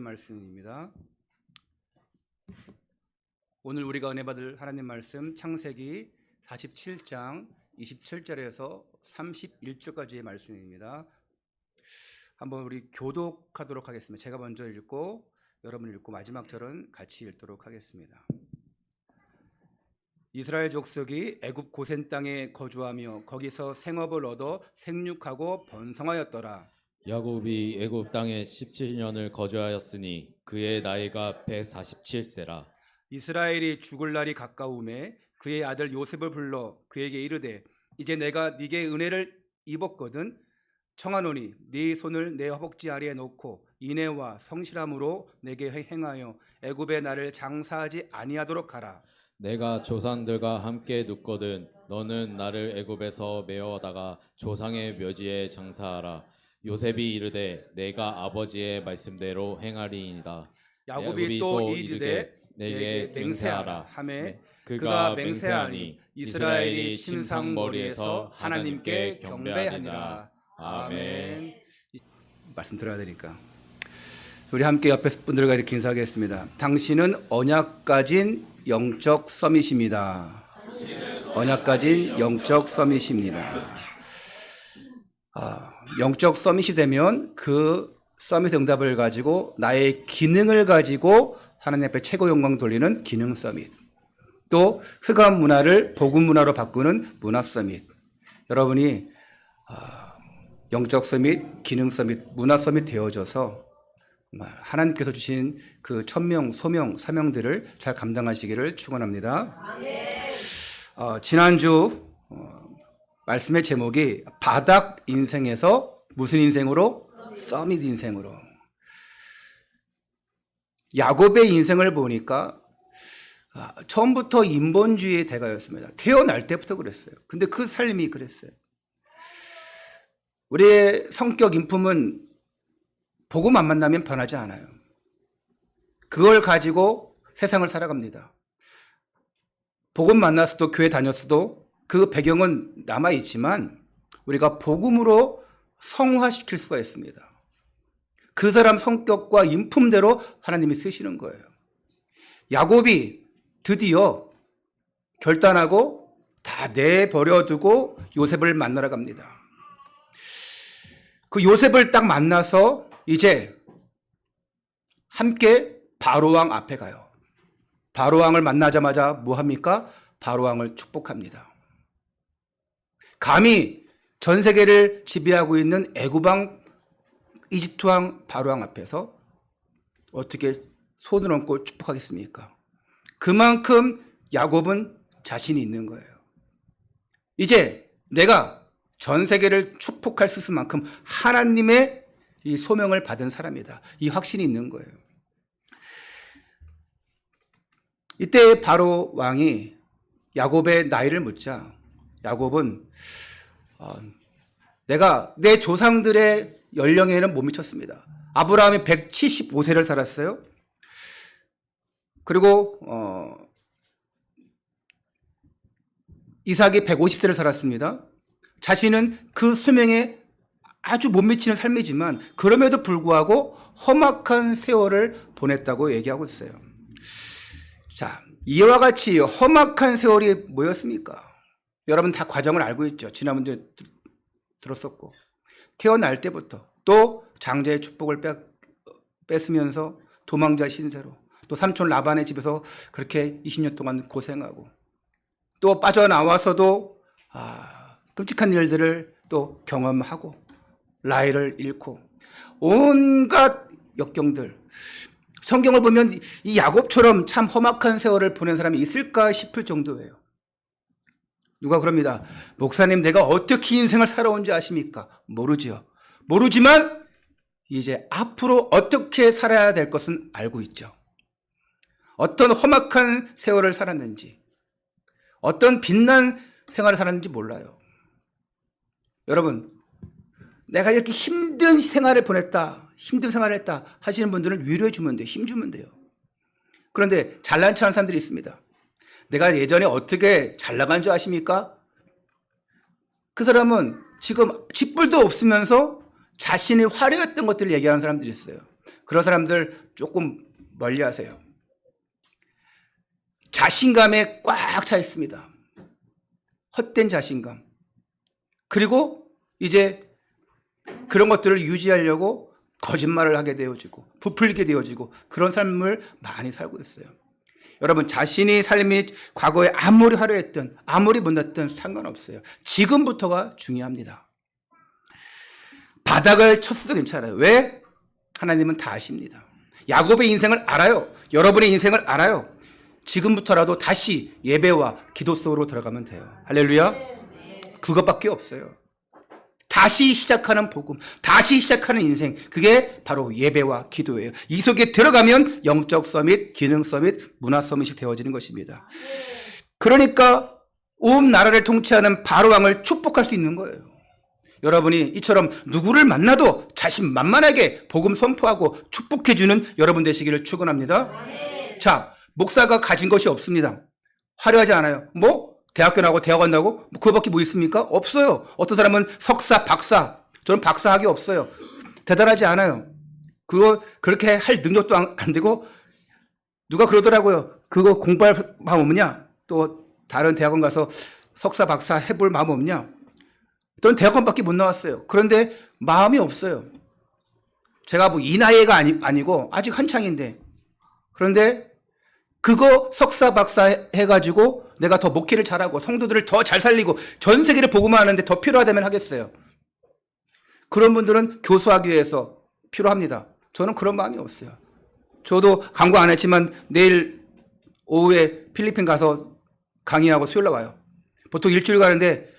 말씀입니다. 오늘 우리가 은혜 받을 하나님 말씀 창세기 47장 27절에서 31절까지의 말씀입니다. 한번 우리 교독하도록 하겠습니다. 제가 먼저 읽고 여러분 읽고 마지막 절은 같이 읽도록 하겠습니다. 이스라엘 족속이 애굽 고센 땅에 거주하며 거기서 생업을 얻어 생육하고 번성하였더라. 야곱이 애굽 땅에 17년을 거주하였으니 그의 나이가 147세라. 이스라엘이 죽을 날이 가까우매 그의 아들 요셉을 불러 그에게 이르되 이제 내가 네게 은혜를 입었거든 청하노니 네 손을 내 허벅지 아래에 놓고 인애와 성실함으로 내게 행하여 애굽에 나를 장사하지 아니하도록 하라. 내가 조상들과 함께 눕거든 너는 나를 애굽에서 메어다가 조상의 묘지에 장사하라. 요셉이 이르되 내가 아버지의 말씀대로 행하리이다. 야곱이 또 이르되 내게 맹세하라 하매 그가 맹세하니 이스라엘이 침상머리에서 하나님께 경배하니라. 아멘. 말씀 들어야 되니까 우리 함께 옆에 분들과 이렇게 인사하겠습니다. 당신은 언약 가진 영적 서밋입니다. 언약 가진 영적 서밋입니다. 영적 서밋이 되면 그 서밋 응답을 가지고 나의 기능을 가지고 하나님 앞에 최고 영광 돌리는 기능 서밋, 또 흑암 문화를 복음 문화로 바꾸는 문화 서밋. 여러분이 영적 서밋, 기능 서밋, 문화 서밋 되어져서 하나님께서 주신 그 천명, 소명, 사명들을 잘 감당하시기를 축원합니다. 지난주 말씀의 제목이 바닥 인생에서 무슨 인생으로? 서밋 인생으로. 야곱의 인생을 보니까 처음부터 인본주의의 대가였습니다. 태어날 때부터 그랬어요. 근데 그 삶이 그랬어요. 우리의 성격, 인품은 복음 안 만나면 변하지 않아요. 그걸 가지고 세상을 살아갑니다. 복음 만났어도 교회 다녔어도 그 배경은 남아있지만 우리가 복음으로 성화시킬 수가 있습니다. 그 사람 성격과 인품대로 하나님이 쓰시는 거예요. 야곱이 드디어 결단하고 다 내버려두고 요셉을 만나러 갑니다. 그 요셉을 딱 만나서 이제 함께 바로왕 앞에 가요. 바로왕을 만나자마자 뭐 합니까? 바로왕을 축복합니다. 감히 전 세계를 지배하고 있는 애굽왕, 이집트왕, 바로왕 앞에서 어떻게 손을 얹고 축복하겠습니까? 그만큼 야곱은 자신이 있는 거예요. 이제 내가 전 세계를 축복할 수 있을 만큼 하나님의 이 소명을 받은 사람이다. 이 확신이 있는 거예요. 이때 바로 왕이 야곱의 나이를 묻자 야곱은 내가 내 조상들의 연령에는 못 미쳤습니다. 아브라함이 175세를 살았어요. 그리고 이삭이 150세를 살았습니다. 자신은 그 수명에 아주 못 미치는 삶이지만 그럼에도 불구하고 험악한 세월을 보냈다고 얘기하고 있어요. 자, 이와 같이 험악한 세월이 뭐였습니까? 여러분 다 과정을 알고 있죠. 지난번에 들었었고 태어날 때부터 또 장자의 축복을 뺏으면서 도망자 신세로 또 삼촌 라반의 집에서 그렇게 20년 동안 고생하고 또 빠져나와서도 끔찍한 일들을 또 경험하고 라헬을 잃고 온갖 역경들. 성경을 보면 이 야곱처럼 참 험악한 세월을 보낸 사람이 있을까 싶을 정도예요. 누가 그럽니다. 목사님, 내가 어떻게 인생을 살아온지 아십니까? 모르지요. 모르지만 이제 앞으로 어떻게 살아야 될 것은 알고 있죠. 어떤 험악한 세월을 살았는지, 어떤 빛난 생활을 살았는지 몰라요. 여러분, 내가 이렇게 힘든 생활을 보냈다, 힘든 생활을 했다 하시는 분들은 위로해 주면 돼요. 힘 주면 돼요. 그런데 잘난 척하는 사람들이 있습니다. 내가 예전에 어떻게 잘 나간 줄 아십니까? 그 사람은 지금 쥐뿔도 없으면서 자신이 화려했던 것들을 얘기하는 사람들이 있어요. 그런 사람들 조금 멀리 하세요. 자신감에 꽉 차 있습니다. 헛된 자신감. 그리고 이제 그런 것들을 유지하려고 거짓말을 하게 되어지고 부풀게 되어지고 그런 삶을 많이 살고 있어요. 여러분, 자신이 삶이 과거에 아무리 화려했든 아무리 못났든 상관없어요. 지금부터가 중요합니다. 바닥을 쳤어도 괜찮아요. 왜? 하나님은 다 아십니다. 야곱의 인생을 알아요. 여러분의 인생을 알아요. 지금부터라도 다시 예배와 기도 속으로 들어가면 돼요. 할렐루야. 그것밖에 없어요. 다시 시작하는 복음, 다시 시작하는 인생, 그게 바로 예배와 기도예요. 이 속에 들어가면 영적 서밋, 기능 서밋, 문화 서밋이 되어지는 것입니다. 그러니까 온 나라를 통치하는 바로왕을 축복할 수 있는 거예요. 여러분이 이처럼 누구를 만나도 자신만만하게 복음 선포하고 축복해주는 여러분 되시기를 축원합니다. 자, 목사가 가진 것이 없습니다. 화려하지 않아요. 대학교 나오고 대학 간다고? 그거밖에 뭐 있습니까? 없어요. 어떤 사람은 석사, 박사. 저는 박사학위 없어요. 대단하지 않아요. 그거 그렇게 할 능력도 안 되고, 누가 그러더라고요. 그거 공부할 마음 없냐? 또 다른 대학원 가서 석사, 박사 해볼 마음 없냐? 저는 대학원밖에 못 나왔어요. 그런데 마음이 없어요. 제가 이 나이가 아니고 아직 한창인데. 그런데 그거 석사, 박사 해가지고 내가 더 목회를 잘하고 성도들을 더 잘 살리고 전 세계를 복음화 하는데 더 필요하다면 하겠어요. 그런 분들은 교수하기 위해서 필요합니다. 저는 그런 마음이 없어요. 저도 광고 안 했지만 내일 오후에 필리핀 가서 강의하고 수요일날 와요. 보통 일주일 가는데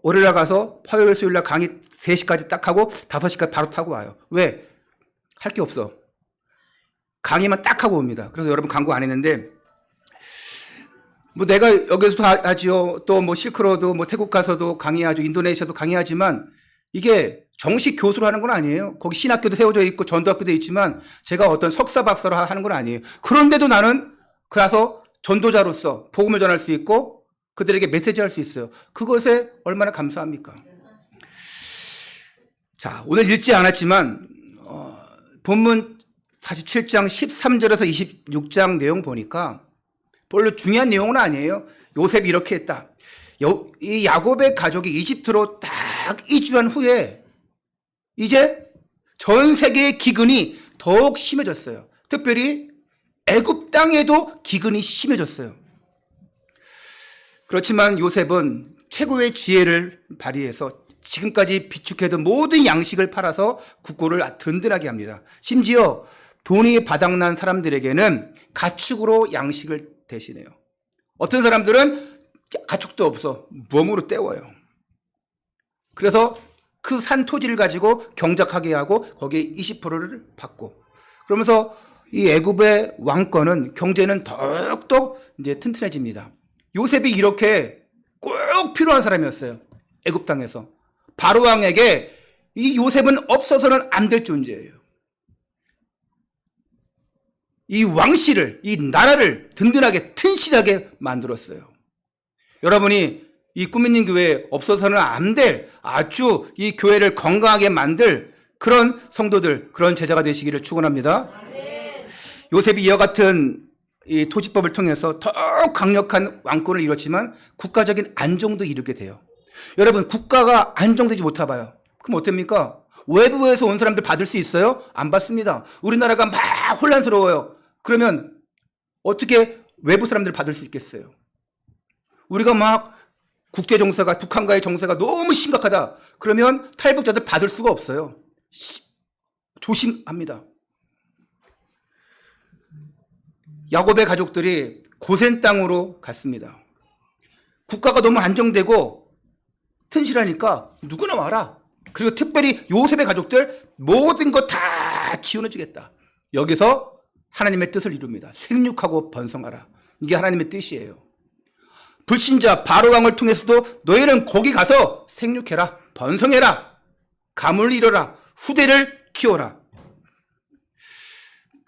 월요일날 가서 화요일, 수요일날 강의 3시까지 딱 하고 5시까지 바로 타고 와요. 왜? 할 게 없어. 강의만 딱 하고 옵니다. 그래서 여러분 광고 안 했는데, 내가 여기서도 하지요. 또 실크로드, 태국 가서도 강의하죠. 인도네시아도 강의하지만 이게 정식 교수로 하는 건 아니에요. 거기 신학교도 세워져 있고 전도학교도 있지만 제가 어떤 석사 박사로 하는 건 아니에요. 그런데도 나는 가서 전도자로서 복음을 전할 수 있고 그들에게 메시지할 수 있어요. 그것에 얼마나 감사합니까? 자, 오늘 읽지 않았지만 본문 47장 13절에서 26장 내용 보니까 별로 중요한 내용은 아니에요. 요셉이 이렇게 했다. 이 야곱의 가족이 이집트로 딱 이주한 후에 이제 전 세계의 기근이 더욱 심해졌어요. 특별히 애굽 땅에도 기근이 심해졌어요. 그렇지만 요셉은 최고의 지혜를 발휘해서 지금까지 비축해둔 모든 양식을 팔아서 국고를 든든하게 합니다. 심지어 돈이 바닥난 사람들에게는 가축으로 양식을 대신해요. 어떤 사람들은 가축도 없어 몸으로 때워요. 그래서 그 산 토지를 가지고 경작하게 하고 거기에 20%를 받고, 그러면서 이 애굽의 왕권은 경제는 더욱더 이제 튼튼해집니다. 요셉이 이렇게 꼭 필요한 사람이었어요. 애굽 땅에서 바로 왕에게 이 요셉은 없어서는 안 될 존재예요. 이 왕실을, 이 나라를 든든하게 튼실하게 만들었어요. 여러분이 이 꿈있는 교회에 없어서는 안 될 아주 이 교회를 건강하게 만들 그런 성도들, 그런 제자가 되시기를 축원합니다. 요셉이 이와 같은 이 토지법을 통해서 더욱 강력한 왕권을 이뤘지만 국가적인 안정도 이루게 돼요. 여러분, 국가가 안정되지 못해봐요. 그럼 어떻습니까? 외부에서 온 사람들 받을 수 있어요? 안 받습니다. 우리나라가 막 혼란스러워요. 그러면 어떻게 외부 사람들을 받을 수 있겠어요? 우리가 막 국제 정세가, 북한과의 정세가 너무 심각하다. 그러면 탈북자들 받을 수가 없어요. 조심합니다. 야곱의 가족들이 고센 땅으로 갔습니다. 국가가 너무 안정되고 튼실하니까 누구나 와라. 그리고 특별히 요셉의 가족들 모든 거 다 지원해주겠다. 여기서 하나님의 뜻을 이룹니다. 생육하고 번성하라. 이게 하나님의 뜻이에요. 불신자 바로왕을 통해서도 너희는 거기 가서 생육해라, 번성해라, 가문을 이뤄라, 후대를 키워라.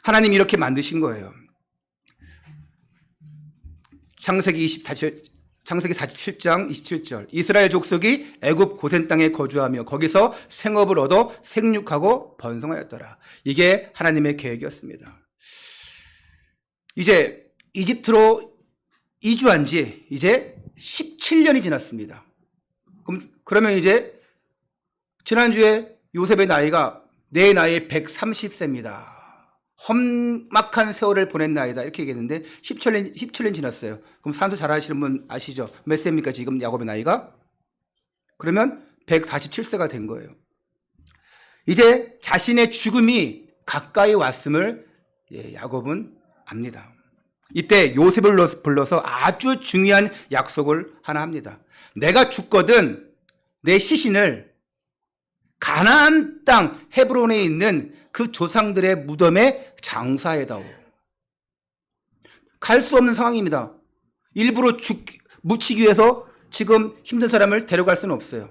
하나님이 이렇게 만드신 거예요. 창세기 창세기 47장 27절 이스라엘 족속이 애굽 고센 땅에 거주하며 거기서 생업을 얻어 생육하고 번성하였더라. 이게 하나님의 계획이었습니다. 이제 이집트로 이주한 지 이제 17년이 지났습니다. 그러면 이제 지난주에 요셉의 나이가 내 나이에 130세입니다. 험악한 세월을 보낸 나이다 이렇게 얘기했는데 17년 지났어요. 그럼 산수 잘 아시는 분 아시죠? 몇 세입니까 지금 야곱의 나이가? 그러면 147세가 된 거예요. 이제 자신의 죽음이 가까이 왔음을 야곱은 압니다. 이때 요셉을 불러서 아주 중요한 약속을 하나 합니다. 내가 죽거든 내 시신을 가나안 땅 헤브론에 있는 그 조상들의 무덤에 장사해다오. 갈 수 없는 상황입니다. 일부러 묻히기 위해서 지금 힘든 사람을 데려갈 수는 없어요.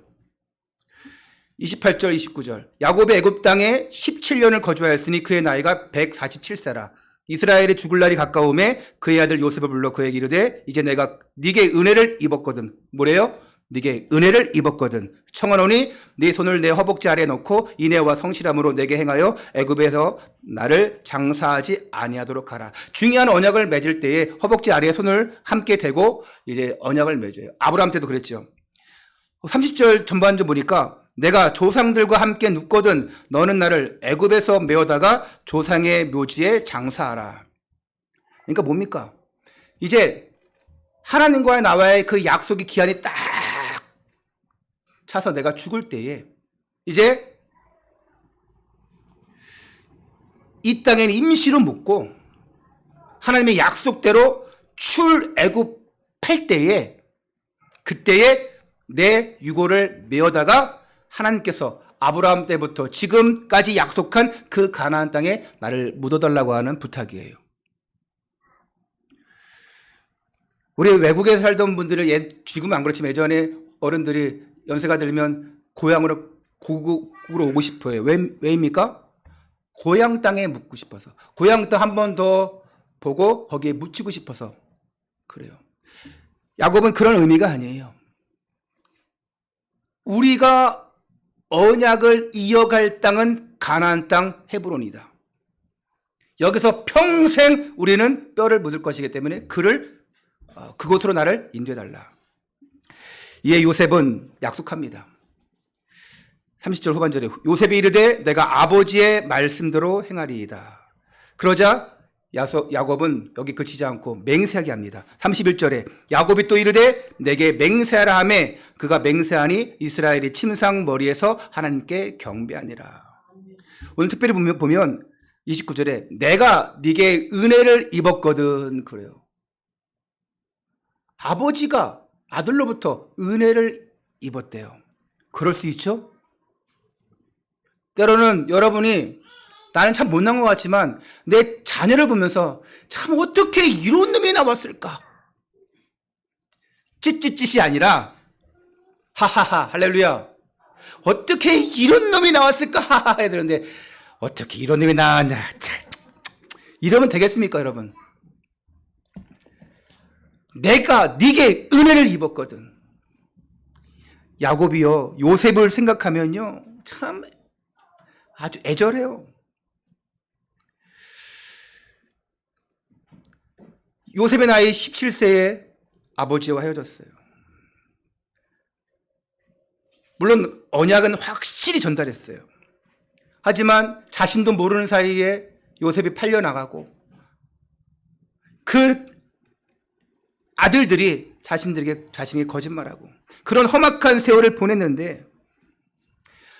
28절 29절 야곱의 애굽 땅에 17년을 거주하였으니 그의 나이가 147세라. 이스라엘이 죽을 날이 가까움에 그의 아들 요셉을 불러 그에게 이르되 이제 내가 네게 은혜를 입었거든. 뭐래요? 네게 은혜를 입었거든. 청하노니 네 손을 내 허벅지 아래에 넣고 인애와 성실함으로 내게 행하여 애굽에서 나를 장사하지 아니하도록 하라. 중요한 언약을 맺을 때에 허벅지 아래에 손을 함께 대고 이제 언약을 맺어요. 아브라함 때도 그랬죠. 30절 전반전 보니까 내가 조상들과 함께 눕거든 너는 나를 애굽에서 메어다가 조상의 묘지에 장사하라. 그러니까 뭡니까? 이제 하나님과의 나와의 그 약속의 기한이 딱 차서 내가 죽을 때에 이제 이 땅에는 임시로 묵고 하나님의 약속대로 출애굽할 때에 그때에 내 유고를 메어다가 하나님께서 아브라함 때부터 지금까지 약속한 그 가나안 땅에 나를 묻어달라고 하는 부탁이에요. 우리 외국에 살던 분들은 지금은 안 그렇지만 예전에 어른들이 연세가 들면 고향으로 고국으로 오고 싶어요. 왜입니까? 고향 땅에 묻고 싶어서. 고향 땅 한 번 더 보고 거기에 묻히고 싶어서 그래요. 야곱은 그런 의미가 아니에요. 우리가 언약을 이어갈 땅은 가나안 땅 헤브론이다. 여기서 평생 우리는 뼈를 묻을 것이기 때문에 그곳으로 나를 인도해달라. 이에 요셉은 약속합니다. 30절 후반절에 요셉이 이르되 내가 아버지의 말씀대로 행하리이다. 그러자 야곱은 여기 그치지 않고 맹세하게 합니다. 31절에 야곱이 또 이르되 내게 맹세하라 하매 그가 맹세하니 이스라엘이 침상 머리에서 하나님께 경배하니라. 오늘 특별히 보면 29절에 내가 네게 은혜를 입었거든 그래요. 아버지가 아들로부터 은혜를 입었대요. 그럴 수 있죠? 때로는 여러분이 나는 참 못난 것 같지만 내 자녀를 보면서 참 어떻게 이런 놈이 나왔을까? 찌찌찌이 아니라 하하하 할렐루야. 어떻게 이런 놈이 나왔을까? 하하하 해야 되는데 어떻게 이런 놈이 나왔냐? 이러면 되겠습니까 여러분? 내가 네게 은혜를 입었거든. 야곱이요 요셉을 생각하면요 참 아주 애절해요. 요셉의 나이 17세에 아버지와 헤어졌어요. 물론 언약은 확실히 전달했어요. 하지만 자신도 모르는 사이에 요셉이 팔려나가고 그 아들들이 자신에게 거짓말하고 그런 험악한 세월을 보냈는데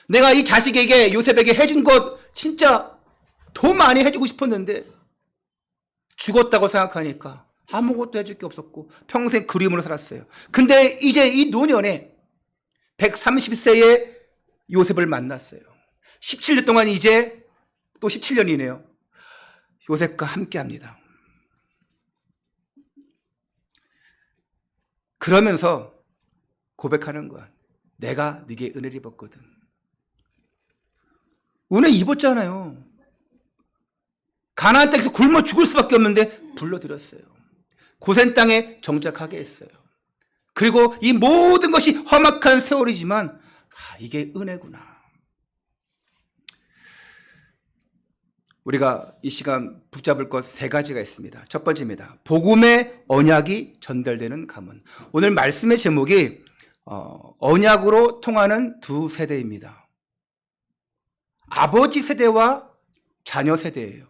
내가 이 자식에게 요셉에게 해준 것 진짜 더 많이 해주고 싶었는데 죽었다고 생각하니까 아무것도 해줄 게 없었고 평생 그리움으로 살았어요. 근데 이제 이 노년에 130세의 요셉을 만났어요. 17년 동안 이제 또 17년이네요. 요셉과 함께합니다. 그러면서 고백하는 거야. 내가 네게 은혜를 입었거든. 은혜 입었잖아요. 가나안 땅에서 굶어 죽을 수밖에 없는데 불러들였어요. 고센 땅에 정착하게 했어요. 그리고 이 모든 것이 험악한 세월이지만 이게 은혜구나. 우리가 이 시간 붙잡을 것 세 가지가 있습니다. 첫 번째입니다. 복음의 언약이 전달되는 가문. 오늘 말씀의 제목이 언약으로 통하는 두 세대입니다. 아버지 세대와 자녀 세대예요.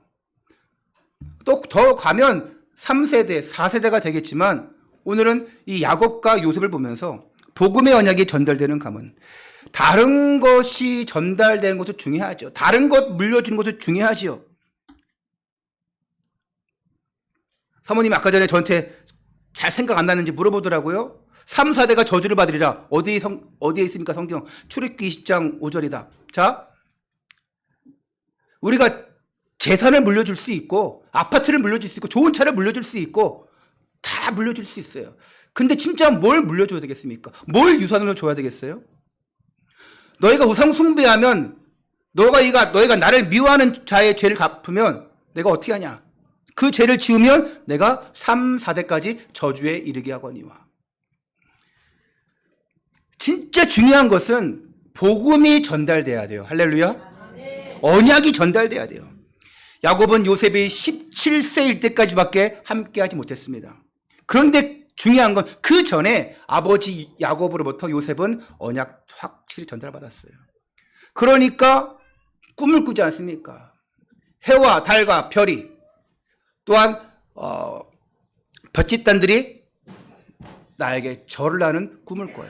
또 더 가면 3세대, 4세대가 되겠지만 오늘은 이 야곱과 요셉을 보면서 복음의 언약이 전달되는 가문. 다른 것이 전달되는 것도 중요하죠. 다른 것 물려주는 것도 중요하죠. 사모님이 아까 전에 저한테 잘 생각 안 나는지 물어보더라고요. 3, 4대가 저주를 받으리라. 어디에 있습니까? 성경. 출애굽기 20장 5절이다. 자, 우리가 재산을 물려줄 수 있고 아파트를 물려줄 수 있고 좋은 차를 물려줄 수 있고 다 물려줄 수 있어요. 근데 진짜 뭘 물려줘야 되겠습니까? 뭘 유산으로 줘야 되겠어요? 너희가 우상 숭배하면 너희가 나를 미워하는 자의 죄를 갚으면 내가 어떻게 하냐? 그 죄를 지으면 내가 3, 4대까지 저주에 이르게 하거니와. 진짜 중요한 것은 복음이 전달돼야 돼요. 할렐루야. 언약이 전달돼야 돼요. 야곱은 요셉이 17세일 때까지밖에 함께하지 못했습니다. 그런데 중요한 건 그 전에 아버지 야곱으로부터 요셉은 언약 확실히 전달받았어요. 그러니까 꿈을 꾸지 않습니까? 해와 달과 별이 또한 볏집단들이 나에게 절을 하는 꿈을 꿔요.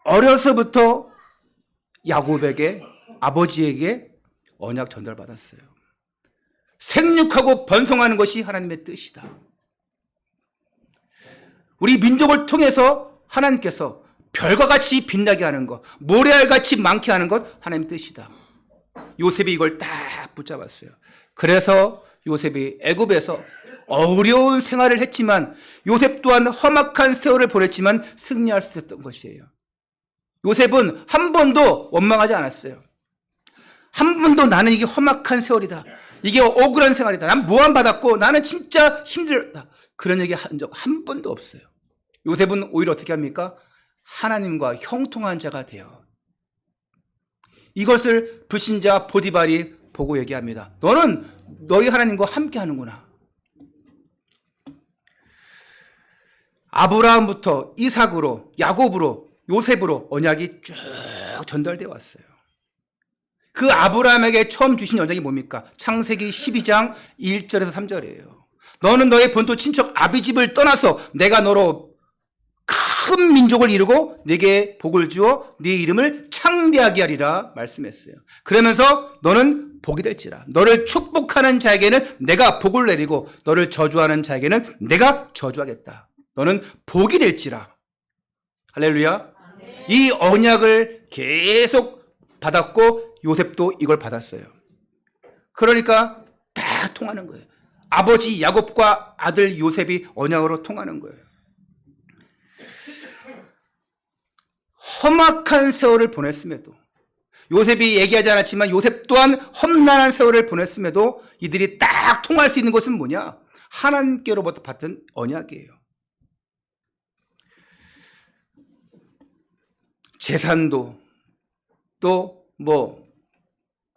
어려서부터 야곱에게 아버지에게 언약 전달받았어요. 생육하고 번성하는 것이 하나님의 뜻이다. 우리 민족을 통해서 하나님께서 별과 같이 빛나게 하는 것, 모래알같이 많게 하는 것 하나님의 뜻이다. 요셉이 이걸 딱 붙잡았어요. 그래서 요셉이 애굽에서 어려운 생활을 했지만 요셉 또한 험악한 세월을 보냈지만 승리할 수 있었던 것이에요. 요셉은 한 번도 원망하지 않았어요. 한 번도 나는 이게 험악한 세월이다. 이게 억울한 생활이다. 난 모함받았고 나는 진짜 힘들었다. 그런 얘기 한 적 한 번도 없어요. 요셉은 오히려 어떻게 합니까? 하나님과 형통한 자가 돼요. 이것을 불신자 보디발이 보고 얘기합니다. 너는 너희 하나님과 함께 하는구나. 아브라함부터 이삭으로 야곱으로 요셉으로 언약이 쭉 전달되어 왔어요. 그 아브라함에게 처음 주신 언약이 뭡니까? 창세기 12장 1절에서 3절이에요. 너는 너의 본토 친척 아비집을 떠나서 내가 너로 큰 민족을 이루고 네게 복을 주어 네 이름을 창대하게 하리라 말씀했어요. 그러면서 너는 복이 될지라. 너를 축복하는 자에게는 내가 복을 내리고 너를 저주하는 자에게는 내가 저주하겠다. 너는 복이 될지라. 할렐루야. 이 언약을 계속 받았고 요셉도 이걸 받았어요. 그러니까 다 통하는 거예요. 아버지 야곱과 아들 요셉이 언약으로 통하는 거예요. 험악한 세월을 보냈음에도 요셉이 얘기하지 않았지만 요셉 또한 험난한 세월을 보냈음에도 이들이 딱 통할 수 있는 것은 뭐냐? 하나님께로부터 받은 언약이에요. 재산도 또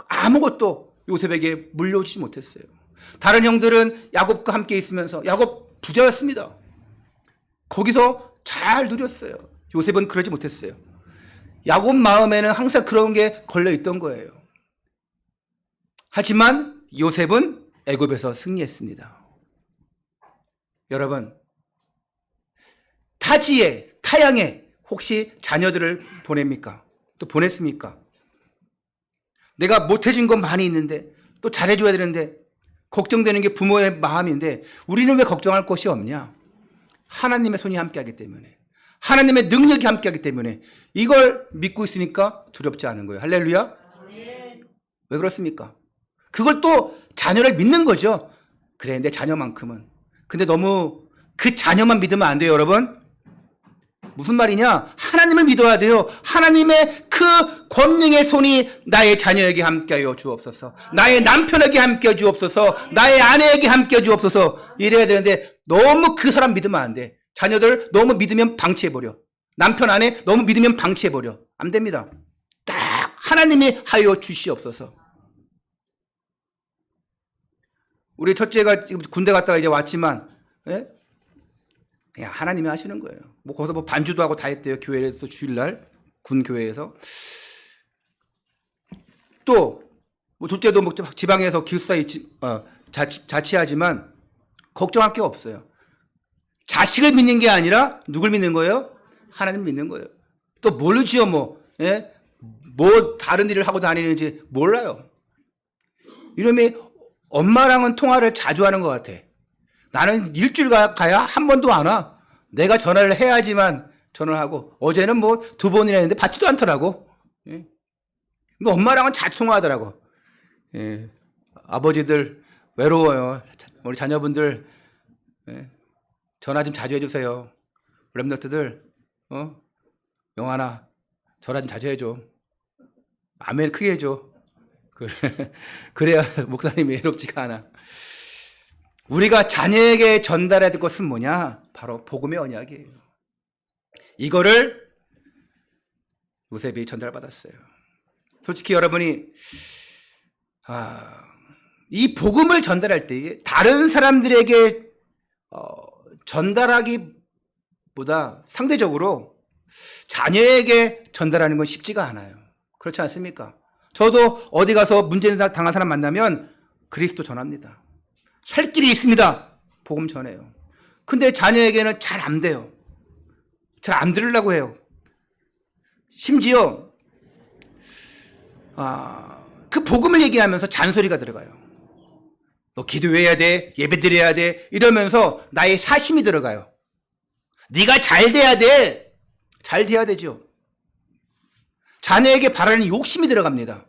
아무것도 요셉에게 물려주지 못했어요. 다른 형들은 야곱과 함께 있으면서 야곱 부자였습니다. 거기서 잘 누렸어요. 요셉은 그러지 못했어요. 야곱 마음에는 항상 그런 게 걸려있던 거예요. 하지만 요셉은 애굽에서 승리했습니다. 여러분, 타지에 타양에 혹시 자녀들을 보냅니까? 또 보냈습니까? 내가 못해준 건 많이 있는데 또 잘해줘야 되는데 걱정되는 게 부모의 마음인데 우리는 왜 걱정할 것이 없냐? 하나님의 손이 함께하기 때문에 하나님의 능력이 함께하기 때문에 이걸 믿고 있으니까 두렵지 않은 거예요. 할렐루야. 왜 그렇습니까? 그걸 또 자녀를 믿는 거죠. 그래, 내 자녀만큼은. 근데 너무 그 자녀만 믿으면 안 돼요, 여러분. 무슨 말이냐? 하나님을 믿어야 돼요. 하나님의 그 권능의 손이 나의 자녀에게 함께하여 주옵소서. 나의 남편에게 함께하여 주옵소서. 나의 아내에게 함께하여 주옵소서. 이래야 되는데 너무 그 사람 믿으면 안 돼. 자녀들 너무 믿으면 방치해버려. 남편 아내 너무 믿으면 방치해버려. 안 됩니다. 딱 하나님이 하여 주시옵소서. 우리 첫째가 지금 군대 갔다가 이제 왔지만, 예? 그냥 하나님이 하시는 거예요. 뭐 거기서 뭐 반주도 하고 다 했대요. 교회에서 주일날 군 교회에서. 또 뭐 둘째도 뭐 지방에서 기숙사 자취하지만 걱정할 게 없어요. 자식을 믿는 게 아니라 누굴 믿는 거예요? 하나님 믿는 거예요. 또 모르지요 뭐. 예? 뭐 다른 일을 하고 다니는지 몰라요. 이놈이 엄마랑은 통화를 자주 하는 것 같아. 나는 일주일 가야 한 번도 안 와. 내가 전화를 해야지만 전화를 하고, 어제는 뭐 2번이나 했는데 받지도 않더라고. 예. 엄마랑은 자주 통화하더라고. 예. 아버지들 외로워요. 우리 자녀분들, 예. 전화 좀 자주 해주세요. 랩너트들, 영환아, 전화 좀 자주 해줘. 아멘 크게 해줘. 그래야 목사님이 외롭지가 않아. 우리가 자녀에게 전달해야 될 것은 뭐냐? 바로 복음의 언약이에요. 이거를 요셉이 전달받았어요. 솔직히 여러분이 이 복음을 전달할 때 다른 사람들에게 전달하기보다 상대적으로 자녀에게 전달하는 건 쉽지가 않아요. 그렇지 않습니까? 저도 어디 가서 문제 당한 사람 만나면 그리스도 전합니다. 살 길이 있습니다. 복음 전해요. 근데 자녀에게는 잘 안 돼요. 잘 안 들으려고 해요. 심지어 그 복음을 얘기하면서 잔소리가 들어가요. 너 기도해야 돼, 예배드려야 돼 이러면서 나의 사심이 들어가요. 네가 잘 돼야 돼. 잘 돼야 되죠. 자녀에게 바라는 욕심이 들어갑니다.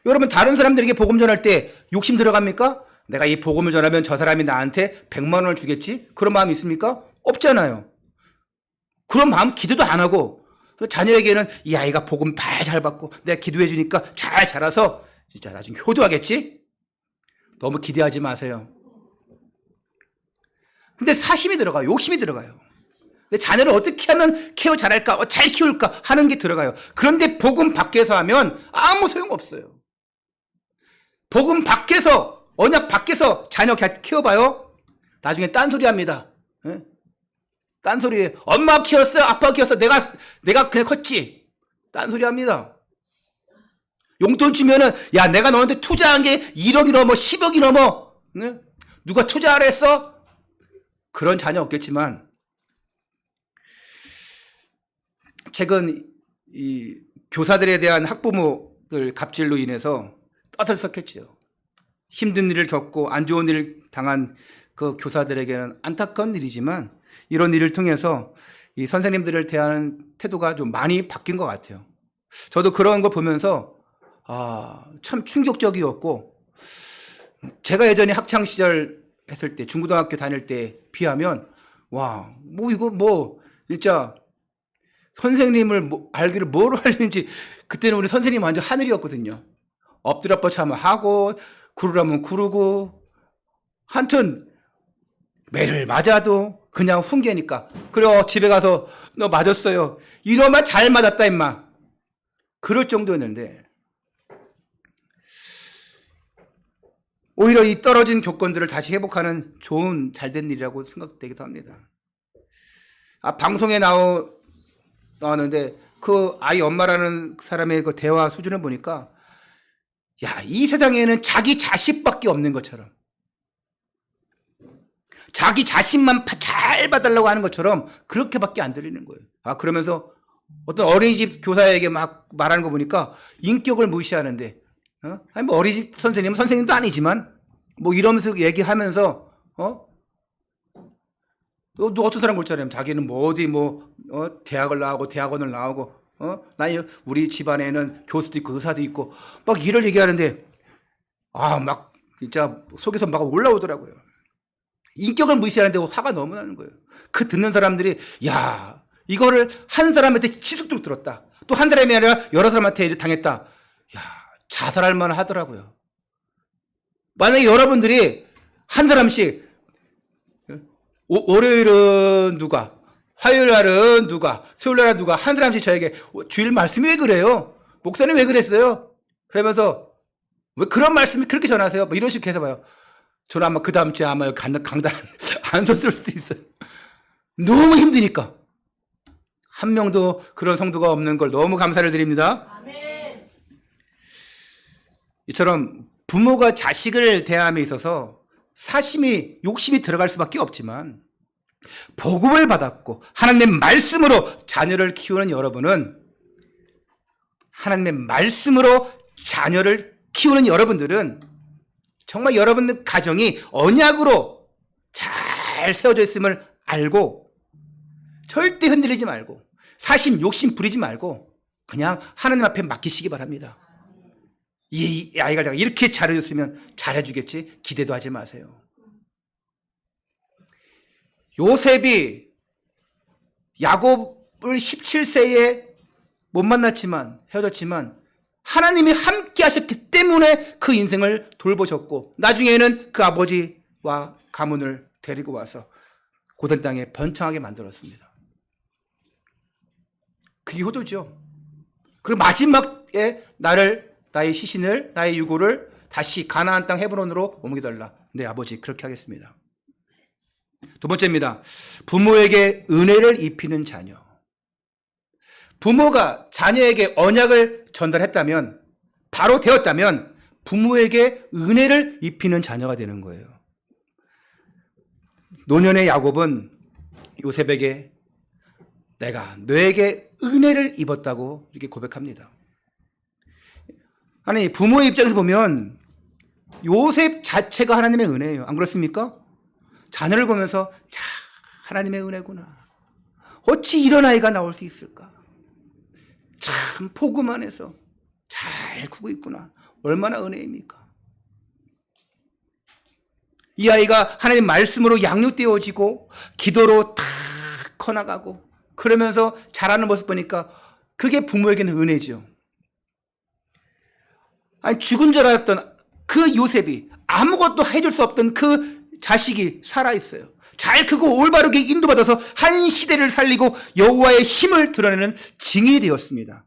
여러분 다른 사람들에게 복음 전할 때 욕심 들어갑니까? 내가 이 복음을 전하면 저 사람이 나한테 100만 원을 주겠지? 그런 마음이 있습니까? 없잖아요. 그런 마음 기도도 안 하고 자녀에게는 이 아이가 복음 잘 받고 내가 기도해 주니까 잘 자라서 진짜 나중에 효도하겠지? 너무 기대하지 마세요. 근데 사심이 들어가요. 욕심이 들어가요. 내 자녀를 어떻게 하면 케어 잘할까, 잘 키울까 하는 게 들어가요. 그런데 복음 밖에서 하면 아무 소용없어요. 복음 밖에서, 언약 밖에서 자녀 키워봐요. 나중에 딴소리 합니다. 예? 딴소리에 엄마 키웠어, 아빠 키웠어, 내가 그냥 컸지. 딴소리 합니다. 용돈 주면은 야 내가 너한테 투자한 게 1억이 넘어 10억이 넘어. 네? 누가 투자를 했어? 그런 자녀 없겠지만 최근 이 교사들에 대한 학부모들 갑질로 인해서 떠들썩했죠. 힘든 일을 겪고 안 좋은 일을 당한 그 교사들에게는 안타까운 일이지만 이런 일을 통해서 이 선생님들을 대하는 태도가 좀 많이 바뀐 것 같아요. 저도 그런 거 보면서 참 충격적이었고, 제가 예전에 학창 시절 했을 때 중고등학교 다닐 때 비하면 와, 뭐 이거 뭐 진짜 선생님을 알기를 뭐로 하는지, 그때는 우리 선생님 완전 하늘이었거든요. 엎드려 뻗쳐하면 하고 구르라면 구르고, 한튼 매를 맞아도 그냥 훈계니까 그래 집에 가서 너 맞았어요 이러면 잘 맞았다 임마, 그럴 정도였는데 오히려 이 떨어진 조건들을 다시 회복하는 좋은 잘된 일이라고 생각되기도 합니다. 방송에 나왔는데 그 아이 엄마라는 사람의 그 대화 수준을 보니까 야, 이 세상에는 자기 자식밖에 없는 것처럼, 자기 자신만 잘 봐달라고 하는 것처럼 그렇게밖에 안 들리는 거예요. 그러면서 어떤 어린이집 교사에게 막 말하는 거 보니까 인격을 무시하는데, 아니 뭐 어린이집 선생님은 선생님도 아니지만 뭐 이러면서 얘기하면서 또 어떤 사람 그렇잖아요. 자기는 뭐 어디 대학을 나오고 대학원을 나오고 나이 우리 집안에는 교수도 있고 의사도 있고 막 이런 얘기하는데 막 진짜 속에서 막 올라오더라고요. 인격을 무시하는데 화가 너무 나는 거예요. 그 듣는 사람들이 야, 이거를 한 사람한테 지속적으로 들었다. 또 한 사람이 아니라 여러 사람한테 당했다. 야, 자살할 만 하더라고요. 만약에 여러분들이 한 사람씩 월요일은 누가, 화요일 날은 누가, 수요일 날은 누가, 한 사람씩 저에게 주일 말씀이 왜 그래요? 목사님 왜 그랬어요? 그러면서 왜 그런 말씀이 그렇게 전하세요? 뭐 이런 식으로 해서 봐요. 저는 아마 그 다음 주에 아마 강단 안 섰을 수도 있어요. 너무 힘드니까. 한 명도 그런 성도가 없는 걸 너무 감사를 드립니다. 아멘. 이처럼 부모가 자식을 대함에 있어서 사심이, 욕심이 들어갈 수밖에 없지만 복음을 받았고 하나님의 말씀으로 자녀를 키우는 여러분은, 하나님의 말씀으로 자녀를 키우는 여러분들은 정말 여러분들 가정이 언약으로 잘 세워져 있음을 알고 절대 흔들리지 말고 사심, 욕심 부리지 말고 그냥 하나님 앞에 맡기시기 바랍니다. 이 아이가 내가 이렇게 잘해줬으면 잘해주겠지 기대도 하지 마세요. 요셉이 야곱을 17세에 못 만났지만 헤어졌지만 하나님이 함께 하셨기 때문에 그 인생을 돌보셨고 나중에는 그 아버지와 가문을 데리고 와서 고된 땅에 번창하게 만들었습니다. 그게 효도죠. 그리고 마지막에 나의 시신을, 나의 유고를 다시 가나안 땅 헤브론으로 옮겨달라. 네, 아버지 그렇게 하겠습니다. 두 번째입니다. 부모에게 은혜를 입히는 자녀. 부모가 자녀에게 언약을 전달했다면, 바로 되었다면 부모에게 은혜를 입히는 자녀가 되는 거예요. 노년의 야곱은 요셉에게 내가 너에게 은혜를 입었다고 이렇게 고백합니다. 아니, 부모의 입장에서 보면 요셉 자체가 하나님의 은혜예요. 안 그렇습니까? 자녀를 보면서 자, 하나님의 은혜구나. 어찌 이런 아이가 나올 수 있을까? 참 포구만 해서 잘 크고 있구나. 얼마나 은혜입니까? 이 아이가 하나님 말씀으로 양육되어지고 기도로 다 커나가고 그러면서 자라는 모습 보니까 그게 부모에게는 은혜죠. 아니, 죽은 줄 알았던 그 요셉이 아무것도 해줄 수 없던 그 자식이 살아있어요. 잘 크고 올바르게 인도받아서 한 시대를 살리고 여호와의 힘을 드러내는 증인이 되었습니다.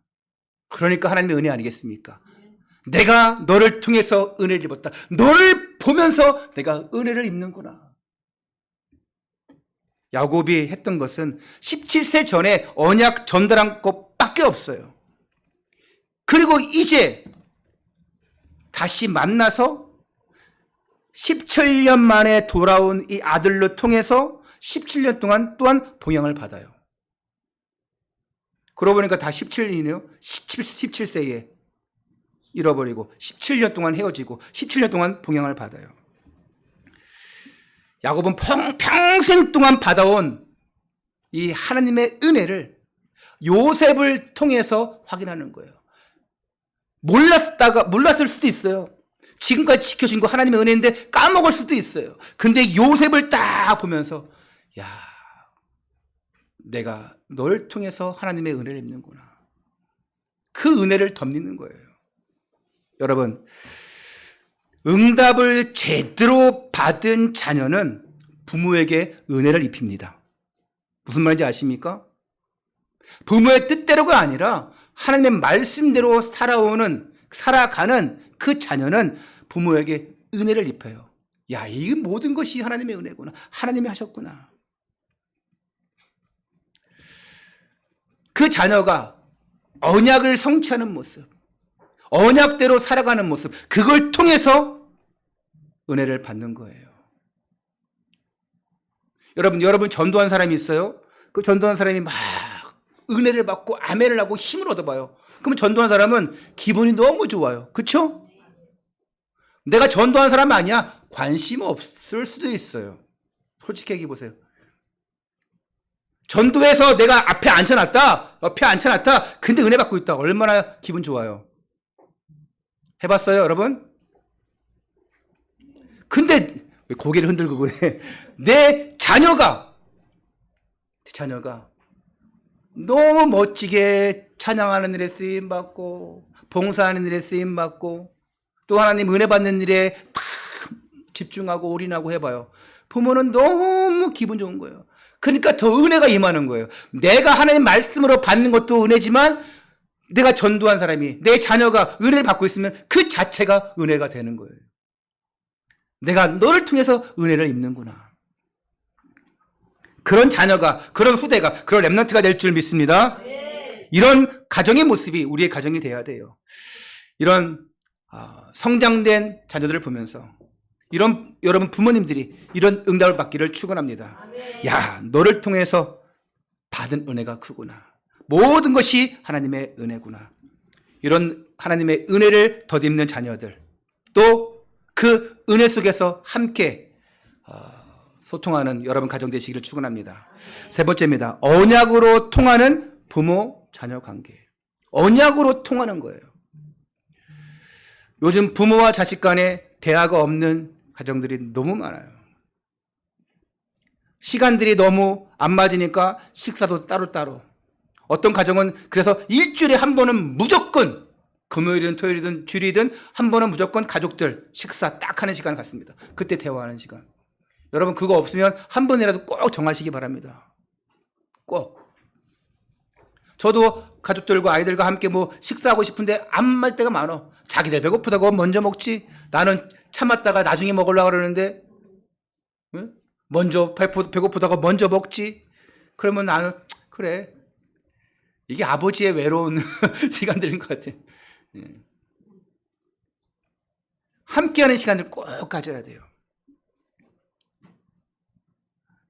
그러니까 하나님의 은혜 아니겠습니까? 내가 너를 통해서 은혜를 입었다. 너를 보면서 내가 은혜를 입는구나. 야곱이 했던 것은 17세 전에 언약 전달한 것밖에 없어요. 그리고 이제 다시 만나서 17년 만에 돌아온 이 아들로 통해서 17년 동안 또한 봉양을 받아요. 그러고 보니까 다 17년이네요. 17세에 잃어버리고 17년 동안 헤어지고 17년 동안 봉양을 받아요. 야곱은 평생 동안 받아온 이 하나님의 은혜를 요셉을 통해서 확인하는 거예요. 몰랐을 수도 있어요. 지금까지 지켜준 거 하나님의 은혜인데 까먹을 수도 있어요. 근데 요셉을 딱 보면서 야, 내가 널 통해서 하나님의 은혜를 입는구나. 그 은혜를 덧입는 거예요. 여러분, 응답을 제대로 받은 자녀는 부모에게 은혜를 입힙니다. 무슨 말인지 아십니까? 부모의 뜻대로가 아니라 하나님의 말씀대로 살아가는 그 자녀는 부모에게 은혜를 입혀요. 야, 이 모든 것이 하나님의 은혜구나. 하나님이 하셨구나. 그 자녀가 언약을 성취하는 모습, 언약대로 살아가는 모습, 그걸 통해서 은혜를 받는 거예요. 여러분 전도한 사람이 있어요? 그 전도한 사람이 막 은혜를 받고 아멘을 하고 힘을 얻어봐요. 그러면 전도한 사람은 기분이 너무 좋아요. 그렇죠? 내가 전도한 사람 아니야? 관심 없을 수도 있어요. 솔직히 얘기해 보세요. 전도해서 내가 옆에 앉혀놨다. 근데 은혜 받고 있다. 얼마나 기분 좋아요. 해봤어요, 여러분? 근데 왜 고개를 흔들고 그래? 내 자녀가 너무 멋지게 찬양하는 일에 쓰임 받고 봉사하는 일에 쓰임 받고 또 하나님 은혜 받는 일에 다 집중하고 올인하고 해봐요. 부모는 너무 기분 좋은 거예요. 그러니까 더 은혜가 임하는 거예요. 내가 하나님 말씀으로 받는 것도 은혜지만 내가 전도한 사람이 내 자녀가 은혜를 받고 있으면 그 자체가 은혜가 되는 거예요. 내가 너를 통해서 은혜를 입는구나. 그런 자녀가, 그런 후대가, 그런 렘넌트가 될 줄 믿습니다. 이런 가정의 모습이 우리의 가정이 돼야 돼요. 이런 성장된 자녀들을 보면서 이런 여러분 부모님들이 이런 응답을 받기를 축원합니다. 야, 너를 통해서 받은 은혜가 크구나. 모든 것이 하나님의 은혜구나. 이런 하나님의 은혜를 덧입는 자녀들, 또 그 은혜 속에서 함께 소통하는 여러분 가정 되시기를 축원합니다. 세 번째입니다. 언약으로 통하는 부모 자녀 관계. 언약으로 통하는 거예요. 요즘 부모와 자식 간에 대화가 없는 가정들이 너무 많아요. 시간들이 너무 안 맞으니까 식사도 따로따로. 어떤 가정은 그래서 일주일에 한 번은 무조건 금요일이든 토요일이든 주일이든 한 번은 무조건 가족들 식사 딱 하는 시간 갖습니다. 그때 대화하는 시간. 여러분 그거 없으면 한 번이라도 꼭 정하시기 바랍니다. 꼭. 저도 가족들과 아이들과 함께 뭐 식사하고 싶은데 안 말 때가 많아. 자기들 배고프다고 먼저 먹지. 나는 참았다가 나중에 먹으려고 그러는데 먼저 배고프다고 먼저 먹지. 그러면 나는 그래. 이게 아버지의 외로운 시간들인 것 같아. 함께하는 시간을 꼭 가져야 돼요.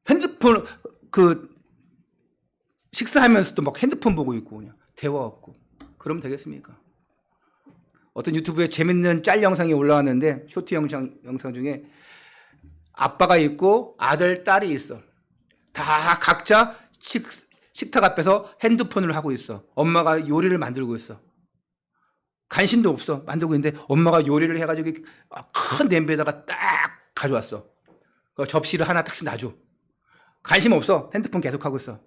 핸드폰 식사하면서도 막 핸드폰 보고 있고 그냥 대화 없고 그러면 되겠습니까? 어떤 유튜브에 재밌는 짤 영상이 올라왔는데 쇼트 영상 중에 아빠가 있고 아들 딸이 있어. 다 각자 식탁 앞에서 핸드폰을 하고 있어. 엄마가 요리를 만들고 있어. 관심도 없어. 만들고 있는데 엄마가 요리를 해가지고 큰 냄비에다가 딱 가져왔어. 그 접시를 하나 딱씩 놔줘. 관심 없어. 핸드폰 계속 하고 있어.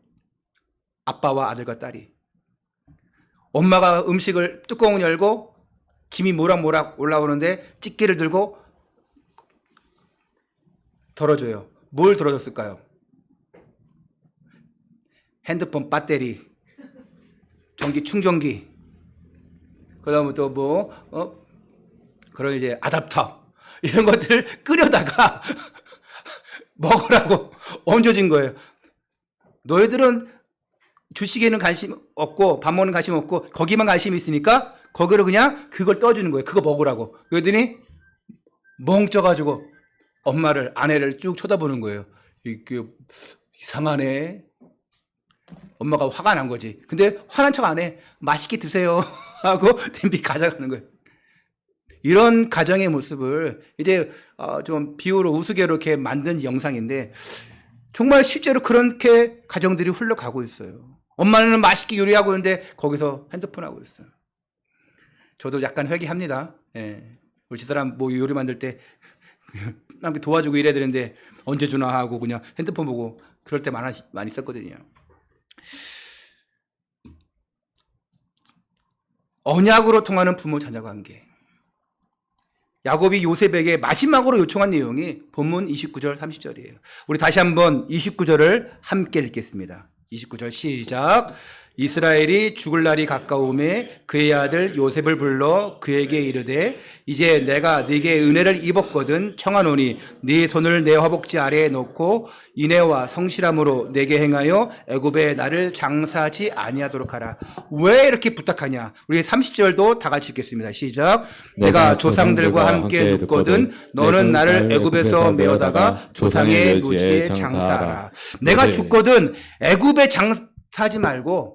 아빠와 아들과 딸이. 엄마가 음식을 뚜껑을 열고 김이 모락모락 올라오는데 집게를 들고 덜어줘요. 뭘 덜어줬을까요? 핸드폰 배터리, 전기 충전기, 그 다음에 또 그런 이제 아답터, 이런 것들을 끓여다가 먹으라고 얹어진 거예요. 너희들은 주식에는 관심 없고, 밥 먹는 관심 없고, 거기만 관심이 있으니까, 거기로 그냥 그걸 떠주는 거예요. 그거 먹으라고. 그러더니, 멍쪄가지고, 엄마를, 아내를 쭉 쳐다보는 거예요. 이게, 이상하네. 엄마가 화가 난 거지. 근데 화난 척 안 해. 맛있게 드세요. 하고 냄비 가져가는 거예요. 이런 가정의 모습을 이제 좀 비유로 우스개로 이렇게 만든 영상인데 정말 실제로 그렇게 가정들이 흘러가고 있어요. 엄마는 맛있게 요리하고 있는데 거기서 핸드폰 하고 있어요. 저도 약간 회개합니다. 예. 우리 집사람 뭐 요리 만들 때 남께 도와주고 이래야 되는데 언제 주나 하고 그냥 핸드폰 보고 그럴 때 많이 있었거든요. 언약으로 통하는 부모 자녀 관계. 야곱이 요셉에게 마지막으로 요청한 내용이 본문 29절 30절이에요. 우리 다시 한번 29절을 함께 읽겠습니다. 29절 시작. 이스라엘이 죽을 날이 가까우매 그의 아들 요셉을 불러 그에게 이르되 이제 내가 네게 은혜를 입었거든 청하노니 네 손을 내 허벅지 아래에 놓고 인애와 성실함으로 내게 행하여 애굽에 나를 장사하지 아니하도록 하라. 왜 이렇게 부탁하냐? 우리 30절도 다 같이 읽겠습니다. 시작. 내가 조상들과 함께 눕거든 너는 나를 애굽에서 메어다가 조상의 묘지에 장사하라. 내가 죽거든 애굽에 장사하지 말고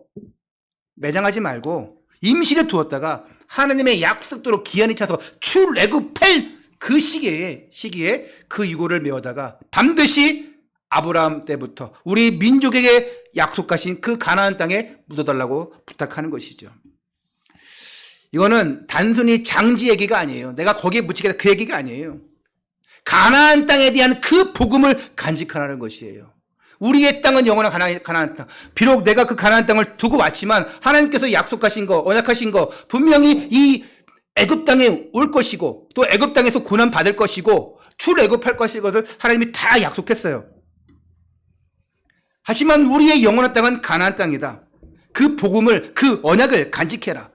매장하지 말고 임시를 두었다가 하나님의 약속대로 기한이 차서 출애굽할 그 시기에 그 유고를 메어다가 반드시 아브라함 때부터 우리 민족에게 약속하신 그 가나안 땅에 묻어달라고 부탁하는 것이죠. 이거는 단순히 장지 얘기가 아니에요. 내가 거기에 묻히겠다 그 얘기가 아니에요. 가나안 땅에 대한 그 복음을 간직하라는 것이에요. 우리의 땅은 영원한 가나안 땅. 비록 내가 그 가나안 땅을 두고 왔지만 하나님께서 약속하신 거, 언약하신 거 분명히 이 애굽 땅에 올 것이고 또 애굽 땅에서 고난 받을 것이고 출애굽할 것을 하나님이 다 약속했어요. 하지만 우리의 영원한 땅은 가나안 땅이다. 그 복음을, 그 언약을 간직해라.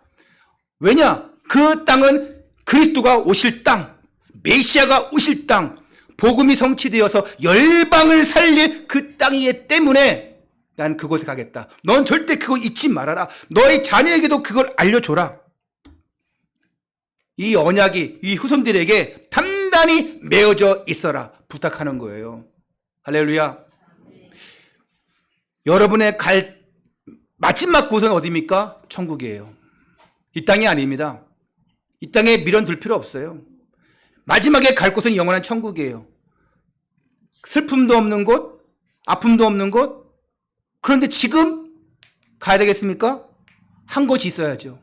왜냐? 그 땅은 그리스도가 오실 땅, 메시아가 오실 땅, 복음이 성취되어서 열방을 살릴 그 땅이기 때문에 난 그곳에 가겠다. 넌 절대 그거 잊지 말아라. 너의 자녀에게도 그걸 알려줘라. 이 언약이 이 후손들에게 단단히 메어져 있어라 부탁하는 거예요. 할렐루야. 여러분의 갈 마지막 곳은 어디입니까? 천국이에요. 이 땅이 아닙니다. 이 땅에 미련 둘 필요 없어요. 마지막에 갈 곳은 영원한 천국이에요. 슬픔도 없는 곳, 아픔도 없는 곳. 그런데 지금 가야 되겠습니까? 한 곳이 있어야죠.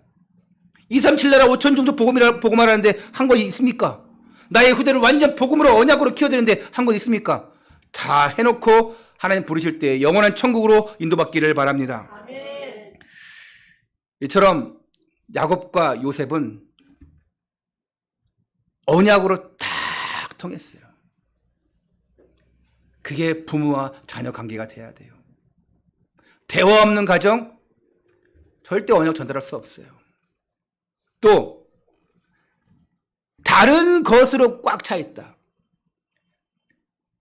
237 나라 5천 종족 복음하라는데 한 곳이 있습니까? 나의 후대를 완전 복음으로 언약으로 키워드리는데 한 곳 있습니까? 다 해놓고 하나님 부르실 때 영원한 천국으로 인도받기를 바랍니다. 아멘. 이처럼 야곱과 요셉은 언약으로 딱 통했어요. 그게 부모와 자녀 관계가 돼야 돼요. 대화 없는 가정 절대 언약 전달할 수 없어요. 또 다른 것으로 꽉 차 있다.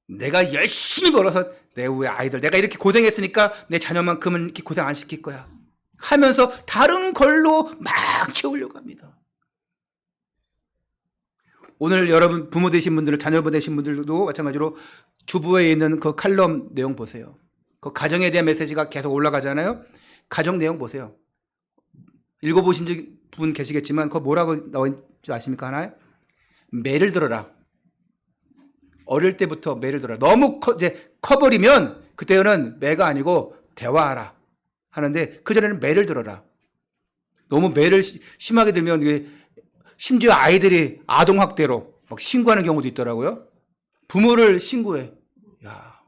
내가 열심히 벌어서 내 후에 아이들 내가 이렇게 고생했으니까 내 자녀만큼은 이렇게 고생 안 시킬 거야 하면서 다른 걸로 막 채우려고 합니다. 오늘 여러분 부모 되신 분들, 자녀 되신 분들도 마찬가지로 주부에 있는 그 칼럼 내용 보세요. 그 가정에 대한 메시지가 계속 올라가잖아요. 가정 내용 보세요. 읽어보신 분 계시겠지만 그거 뭐라고 나온 줄 아십니까? 하나요? 매를 들어라. 어릴 때부터 매를 들어라. 너무 이제 커버리면 그때는 매가 아니고 대화하라 하는데 그전에는 매를 들어라. 너무 매를 심하게 들면 이게 심지어 아이들이 아동학대로 막 신고하는 경우도 있더라고요. 부모를 신고해. 야,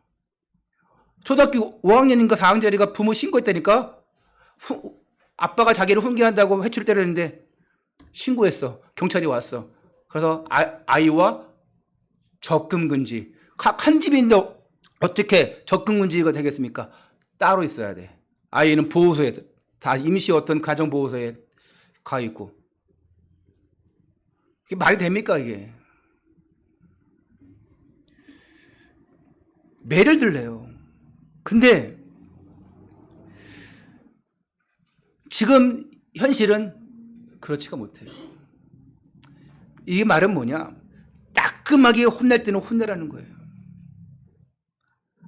초등학교 5학년인가 4학년짜리가 부모 신고했다니까? 아빠가 자기를 훈계한다고 회초리 때렸는데 신고했어. 경찰이 왔어. 그래서 아이와 접근금지. 한 집인데 어떻게 접근금지가 되겠습니까? 따로 있어야 돼. 아이는 보호소에, 다 임시 어떤 가정보호소에 가 있고. 이게 말이 됩니까, 이게? 매를 들래요. 근데 지금 현실은 그렇지가 못해요. 이 말은 뭐냐? 따끔하게 혼낼 때는 혼내라는 거예요.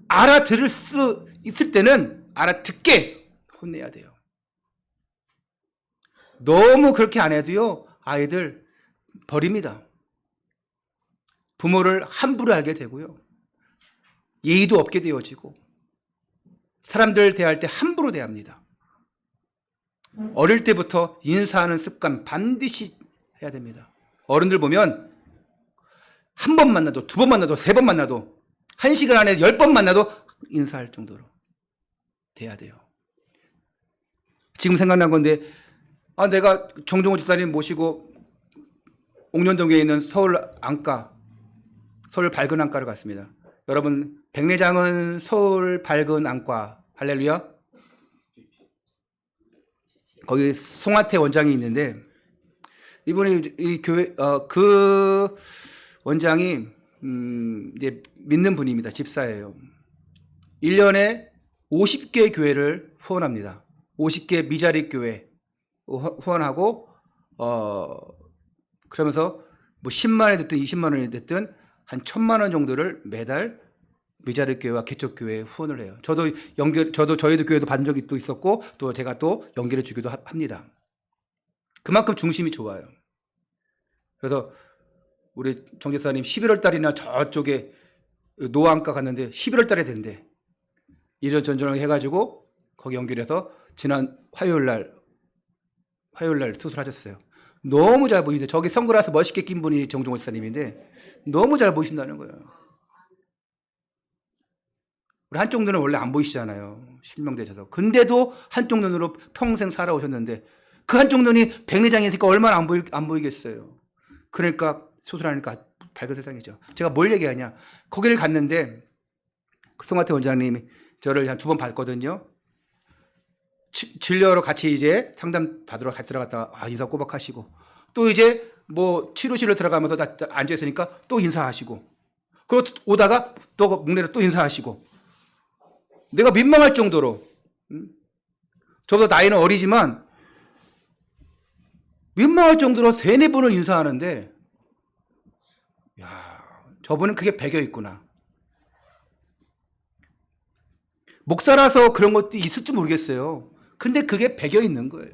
알아들을 수 있을 때는 알아듣게 혼내야 돼요. 너무 그렇게 안 해도요, 아이들 버립니다. 부모를 함부로 알게 되고요. 예의도 없게 되어지고, 사람들 대할 때 함부로 대합니다. 어릴 때부터 인사하는 습관 반드시 해야 됩니다. 어른들 보면 한 번 만나도, 두 번 만나도, 세 번 만나도, 한 시간 안에 10번 만나도 인사할 정도로 돼야 돼요. 지금 생각난 건데, 내가 정종호 집사님 모시고 옥년동에 있는 서울 밝은 안과를 갔습니다. 여러분, 백내장은 서울 밝은 안과, 할렐루야. 거기 송하태 원장이 있는데, 이번에 이 교회, 그 원장이, 이제 믿는 분입니다. 집사예요. 1년에 50개 교회를 후원합니다. 50개 미자립 교회 후원하고, 그러면서 뭐 10만 원이 됐든 20만 원이 됐든 한 1,000만 원 정도를 매달 미자립 교회와 개척 교회에 후원을 해요. 저도 저희도 교회도 받은 적이 또 있었고, 또 제가 또 연결해 주기도 합니다. 그만큼 중심이 좋아요. 그래서 우리 정 집사님 11월 달이나 저쪽에 노안과 갔는데 11월 달에 된대. 이런저런 해가지고 거기 연결해서 지난 화요일 날 수술하셨어요. 너무 잘 보이는데, 저기 선글라스 멋있게 낀 분이 정종호 집사님인데 너무 잘 보이신다는 거예요. 우리 한쪽 눈은 원래 안 보이시잖아요. 실명되셔서. 근데도 한쪽 눈으로 평생 살아오셨는데 그 한쪽 눈이 백내장이 있으니까 얼마나 안 보이겠어요. 그러니까 수술하니까 밝은 세상이죠. 제가 뭘 얘기하냐. 거기를 갔는데 송하태 원장님이 저를 한 2번 봤거든요. 진료로 같이 이제 상담 받으러 들어갔다가 인사 꼬박 하시고 또 이제 뭐 치료실로 들어가면서 앉아있으니까 또 인사하시고 그리고 오다가 또 목내로 또 인사하시고 내가 민망할 정도로 저보다 나이는 어리지만 민망할 정도로 3-4번을 인사하는데 야, 저분은 그게 배겨 있구나. 목사라서 그런 것도 있을지 모르겠어요. 근데 그게 배겨 있는 거예요.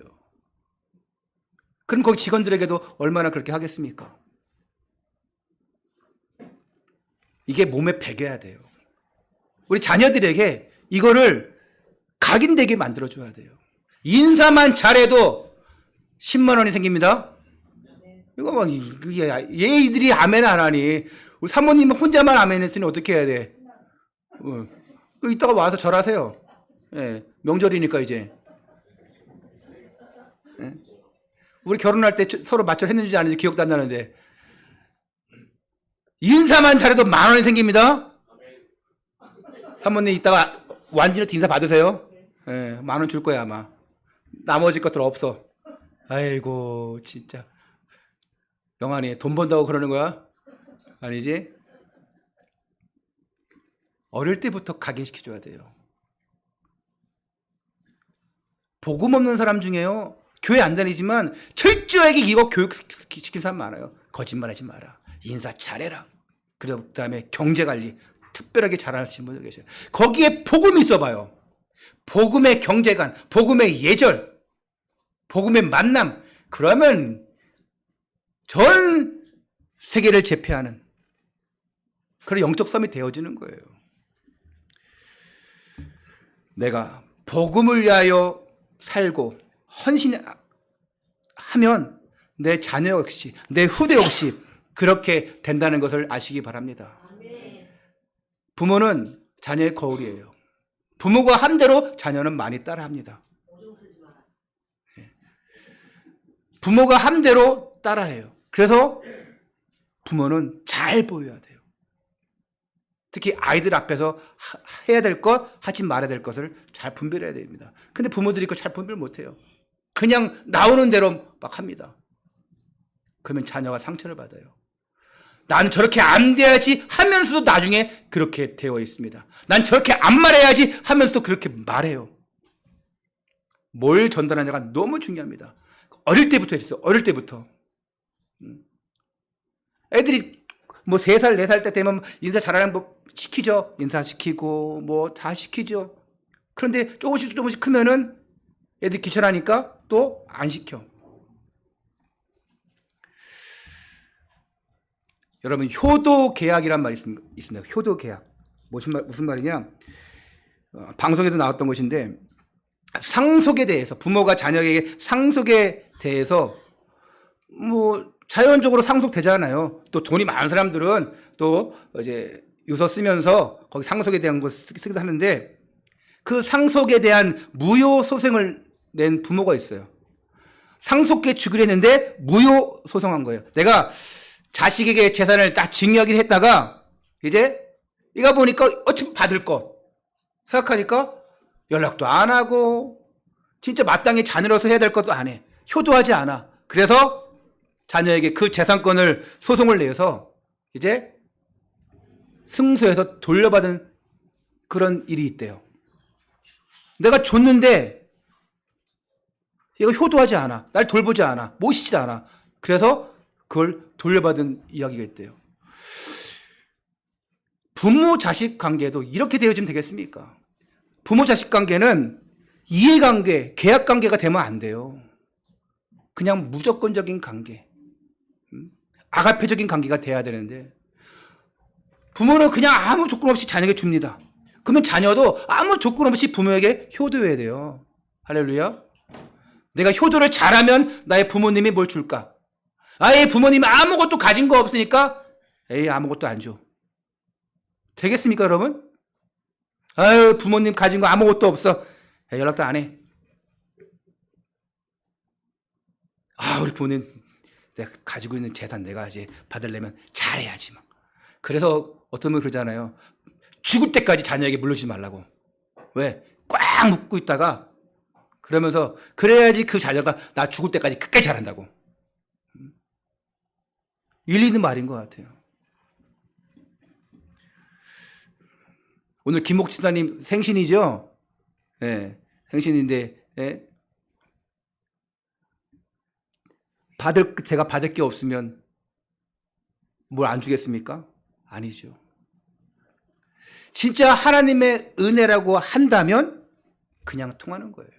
그럼 거기 직원들에게도 얼마나 그렇게 하겠습니까? 이게 몸에 배겨야 돼요. 우리 자녀들에게 이거를 각인되게 만들어줘야 돼요. 인사만 잘해도 10만 원이 생깁니다. 이거 막 얘들이 아멘 안 하니 우리 사모님은 혼자만 아멘 했으니 어떻게 해야 돼? 이따가 와서 절하세요. 예, 명절이니까 이제. 예? 우리 결혼할 때 서로 맞절했는지 아닌지 기억도 안 나는데 인사만 잘해도 10,000원이 생깁니다. 사모님 이따가 완전히 인사 받으세요. 예, 10,000원 줄 거야 아마. 나머지 것들 없어. 아이고 진짜 영환이 돈 번다고 그러는 거야? 아니지? 어릴 때부터 각인시켜줘야 돼요. 복음 없는 사람 중에요. 교회 안 다니지만 철저하게 이거 교육시킨 사람 많아요. 거짓말하지 마라. 인사 잘해라. 그 다음에 경제관리 특별하게 잘하시는 분들 계셔요. 거기에 복음이 있어봐요. 복음의 경제관, 복음의 예절, 복음의 만남. 그러면 전 세계를 제패하는 그런 영적 섬이 되어지는 거예요. 내가 복음을 위하여 살고 헌신하면 내 자녀 역시 내 후대 역시 그렇게 된다는 것을 아시기 바랍니다. 부모는 자녀의 거울이에요. 부모가 한 대로 자녀는 많이 따라합니다. 부모가 한 대로 따라해요. 그래서 부모는 잘 보여야 돼요. 특히 아이들 앞에서 해야 될 것, 하지 말아야 될 것을 잘 분별해야 됩니다. 근데 부모들이 그걸 잘 분별 못해요. 그냥 나오는 대로 막 합니다. 그러면 자녀가 상처를 받아요. 난 저렇게 안 돼야지 하면서도 나중에 그렇게 되어 있습니다. 난 저렇게 안 말해야지 하면서도 그렇게 말해요. 뭘 전달하냐가 너무 중요합니다. 어릴 때부터 해주세요. 어릴 때부터. 애들이 뭐 3살, 4살 때 되면 인사 잘하는 법 시키죠. 인사시키고 뭐 다 시키죠. 그런데 조금씩 크면은 애들이 귀찮으니까 또 안 시켜. 여러분 효도 계약이란 말이 있습니다. 효도 계약. 무슨 말이냐? 방송에도 나왔던 것인데 상속에 대해서 부모가 자녀에게 상속에 대해서 뭐 자연적으로 상속되잖아요. 또 돈이 많은 사람들은 또 이제 유서 쓰면서 거기 상속에 대한 거 쓰기도 하는데 그 상속에 대한 무효 소송을 낸 부모가 있어요. 상속계 주기로 했는데 무효 소송한 거예요. 내가 자식에게 재산을 딱 증여하기로 했다가 이제 이거 보니까 어차피 받을 것 생각하니까 연락도 안 하고 진짜 마땅히 자녀로서 해야 될 것도 안 해. 효도하지 않아. 그래서 자녀에게 그 재산권을 소송을 내서 이제 승소해서 돌려받은 그런 일이 있대요. 내가 줬는데 얘가 효도하지 않아. 날 돌보지 않아. 모시지 않아. 그래서 그걸 돌려받은 이야기가 있대요. 부모 자식 관계도 이렇게 되어지면 되겠습니까? 부모 자식 관계는 이해관계, 계약관계가 되면 안 돼요. 그냥 무조건적인 관계, 아가페적인 관계가 돼야 되는데 부모는 그냥 아무 조건 없이 자녀에게 줍니다. 그러면 자녀도 아무 조건 없이 부모에게 효도해야 돼요. 할렐루야. 내가 효도를 잘하면 나의 부모님이 뭘 줄까? 아예 부모님이 아무것도 가진 거 없으니까 에이 아무것도 안 줘. 되겠습니까 여러분? 아유, 부모님 가진 거 아무것도 없어. 야, 연락도 안 해. 아, 우리 부모님 내가 가지고 있는 재산 내가 이제 받으려면 잘해야지 막. 그래서 어떤 분 그러잖아요. 죽을 때까지 자녀에게 물려주지 말라고. 왜? 꽉 묶고 있다가 그러면서 그래야지 그 자녀가 나 죽을 때까지 끝까지 잘한다고. 일리 있는 말인 것 같아요. 오늘 김목 집사님 생신이죠? 네, 생신인데 네. 제가 받을 게 없으면 뭘 안 주겠습니까? 아니죠. 진짜 하나님의 은혜라고 한다면 그냥 통하는 거예요.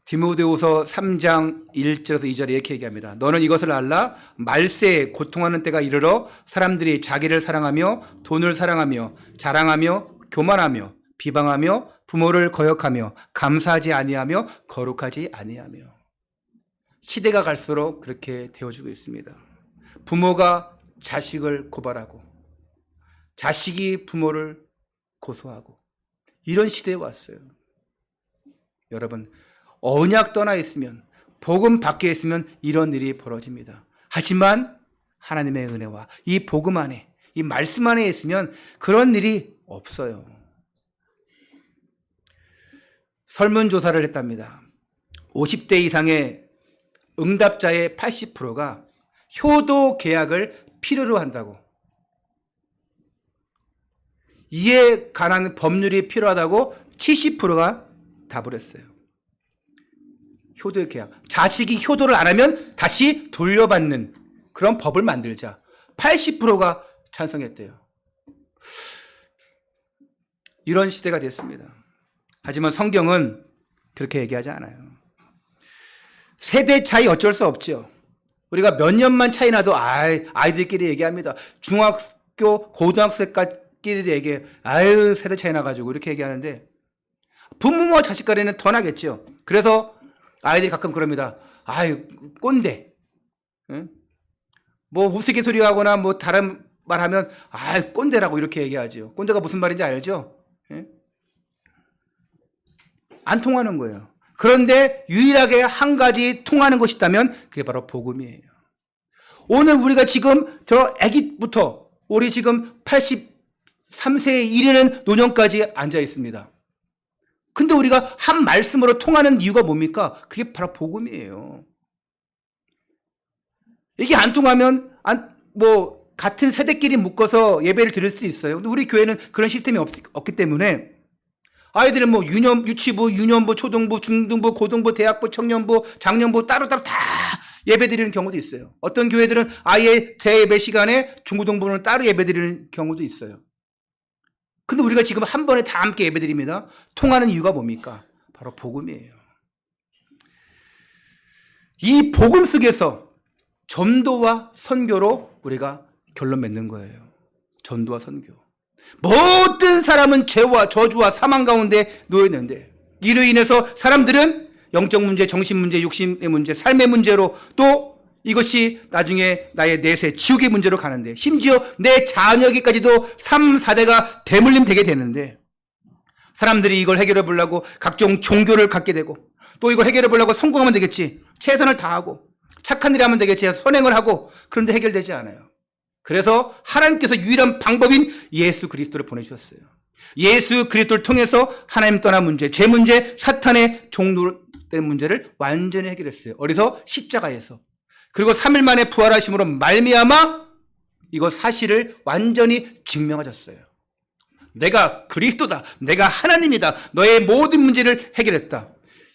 디모데후서 3장 1절에서 2절에 이렇게 얘기합니다. 너는 이것을 알라. 말세에 고통하는 때가 이르러 사람들이 자기를 사랑하며 돈을 사랑하며 자랑하며 교만하며 비방하며 부모를 거역하며 감사하지 아니하며 거룩하지 아니하며. 시대가 갈수록 그렇게 되어지고 있습니다. 부모가 자식을 고발하고 자식이 부모를 고소하고 이런 시대에 왔어요. 여러분, 언약 떠나 있으면, 복음 밖에 있으면 이런 일이 벌어집니다. 하지만 하나님의 은혜와 이 복음 안에, 이 말씀 안에 있으면 그런 일이 없어요. 설문조사를 했답니다. 50대 이상의 응답자의 80%가 효도 계약을 필요로 한다고. 이에 관한 법률이 필요하다고 70%가 답을 했어요. 효도의 계약. 자식이 효도를 안 하면 다시 돌려받는 그런 법을 만들자. 80%가 찬성했대요. 이런 시대가 됐습니다. 하지만 성경은 그렇게 얘기하지 않아요. 세대 차이 어쩔 수 없죠. 우리가 몇 년만 차이 나도 아이들끼리 얘기합니다. 중학교, 고등학생끼리 얘기해. 아유, 세대 차이 나가지고 이렇게 얘기하는데 부모와 자식 간에는 더 나겠죠. 그래서 아이들이 가끔 그럽니다. 아유, 꼰대. 응? 뭐 우스갯소리 하거나 뭐 다른 말 하면 아유, 꼰대라고 이렇게 얘기하죠. 꼰대가 무슨 말인지 알죠? 응? 안 통하는 거예요. 그런데 유일하게 한 가지 통하는 것이 있다면 그게 바로 복음이에요. 오늘 우리가 지금 저 아기부터 우리 지금 83세에 이르는 노년까지 앉아 있습니다. 근데 우리가 한 말씀으로 통하는 이유가 뭡니까? 그게 바로 복음이에요. 이게 안 통하면 같은 세대끼리 묶어서 예배를 드릴 수 있어요. 근데 우리 교회는 그런 시스템이 없기 때문에 아이들은 뭐 유치부, 유년부, 초등부, 중등부, 고등부, 대학부, 청년부, 장년부 따로따로 다 예배 드리는 경우도 있어요. 어떤 교회들은 아예 대예배 시간에 중고등부는 따로 예배 드리는 경우도 있어요. 근데 우리가 지금 한 번에 다 함께 예배 드립니다. 통하는 이유가 뭡니까? 바로 복음이에요. 이 복음 속에서 전도와 선교로 우리가 결론 맺는 거예요. 전도와 선교. 모든 사람은 죄와 저주와 사망 가운데 놓여 있는데 이로 인해서 사람들은 영적 문제, 정신 문제, 육신의 문제, 삶의 문제로 또 이것이 나중에 나의 내세, 지옥의 문제로 가는데 심지어 내 자녀에게까지도 3, 4대가 대물림 되게 되는데 사람들이 이걸 해결해 보려고 각종 종교를 갖게 되고 또 이거 해결해 보려고 성공하면 되겠지. 최선을 다하고 착한 일 하면 되겠지. 선행을 하고 그런데 해결되지 않아요. 그래서 하나님께서 유일한 방법인 예수 그리스도를 보내주셨어요. 예수 그리스도를 통해서 하나님 떠난 문제, 죄 문제, 사탄의 종노된 문제를 완전히 해결했어요. 어디서? 십자가에서. 그리고 3일 만에 부활하심으로 말미암아 이거 사실을 완전히 증명하셨어요. 내가 그리스도다. 내가 하나님이다. 너의 모든 문제를 해결했다.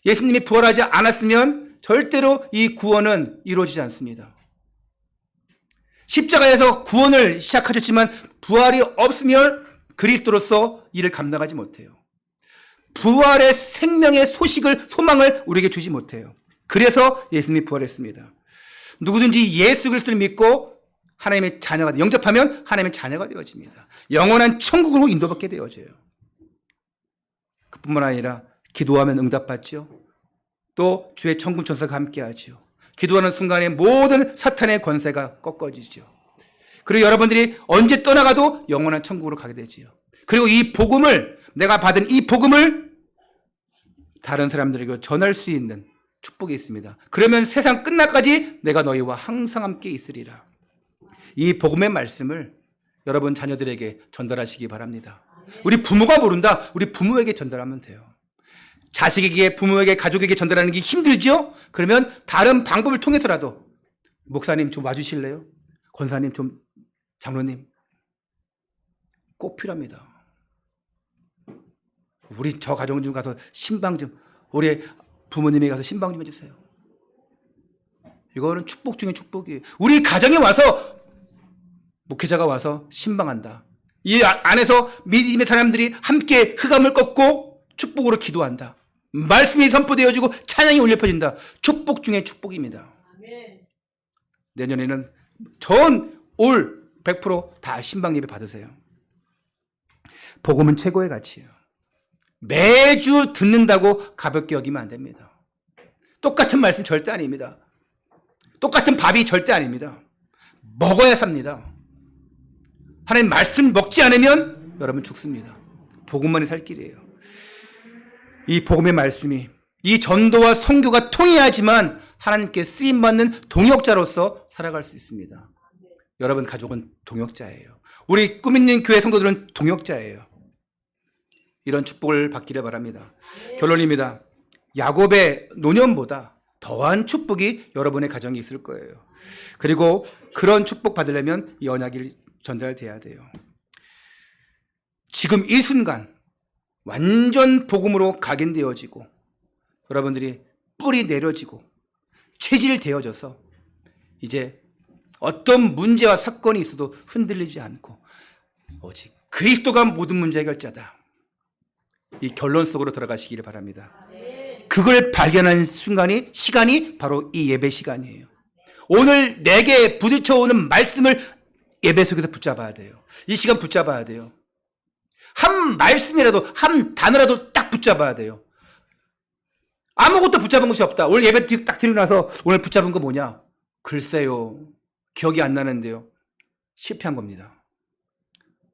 예수님이 부활하지 않았으면 절대로 이 구원은 이루어지지 않습니다. 십자가에서 구원을 시작하셨지만 부활이 없으면 그리스도로서 이를 감당하지 못해요. 부활의 생명의 소망을 우리에게 주지 못해요. 그래서 예수님이 부활했습니다. 누구든지 예수 그리스도를 믿고 하나님의 자녀가 영접하면 하나님의 자녀가 되어집니다. 영원한 천국으로 인도받게 되어져요. 그뿐만 아니라 기도하면 응답받죠. 또 주의 천군 천사가 함께하죠. 기도하는 순간에 모든 사탄의 권세가 꺾어지죠. 그리고 여러분들이 언제 떠나가도 영원한 천국으로 가게 되지요. 그리고 이 복음을, 내가 받은 이 복음을 다른 사람들에게 전할 수 있는 축복이 있습니다. 그러면 세상 끝날까지 내가 너희와 항상 함께 있으리라. 이 복음의 말씀을 여러분 자녀들에게 전달하시기 바랍니다. 우리 부모가 모른다. 우리 부모에게 전달하면 돼요. 자식에게, 부모에게, 가족에게 전달하는 게 힘들죠? 그러면 다른 방법을 통해서라도 목사님 좀 와주실래요? 권사님 좀, 장로님 꼭 필요합니다. 우리 저 가정 좀 가서 신방 좀, 우리 부모님에게 가서 신방 좀 해주세요. 이거는 축복 중에 축복이에요. 우리 가정에 와서 목회자가 와서 신방한다. 이 안에서 믿음의 사람들이 함께 흑암을 꺾고 축복으로 기도한다. 말씀이 선포되어지고 찬양이 울려 퍼진다. 축복 중에 축복입니다. 내년에는 전 올 100% 신방 예배 받으세요. 복음은 최고의 가치예요. 매주 듣는다고 가볍게 여기면 안 됩니다. 똑같은 말씀 절대 아닙니다. 똑같은 밥이 절대 아닙니다. 먹어야 삽니다. 하나님 말씀 먹지 않으면 여러분 죽습니다. 복음만이 살 길이에요. 이 복음의 말씀이, 이 전도와 선교가 통해야지만 하나님께 쓰임받는 동역자로서 살아갈 수 있습니다. 여러분 가족은 동역자예요. 우리 꿈 있는 교회 성도들은 동역자예요. 이런 축복을 받기를 바랍니다. 결론입니다. 야곱의 노년보다 더한 축복이 여러분의 가정에 있을 거예요. 그리고 그런 축복 받으려면 이 언약이 전달돼야 돼요. 지금 이 순간 완전 복음으로 각인되어지고 여러분들이 뿌리 내려지고 체질되어져서 이제 어떤 문제와 사건이 있어도 흔들리지 않고 오직 그리스도가 모든 문제 해결자다. 이 결론 속으로 들어가시기를 바랍니다. 그걸 발견하는 시간이 바로 이 예배 시간이에요. 오늘 내게 부딪혀오는 말씀을 예배 속에서 붙잡아야 돼요. 이 시간 붙잡아야 돼요. 한 말씀이라도, 한 단어라도 딱 붙잡아야 돼요. 아무것도 붙잡은 것이 없다. 오늘 예배 딱 드리고 나서 오늘 붙잡은 거 뭐냐? 글쎄요. 기억이 안 나는데요. 실패한 겁니다.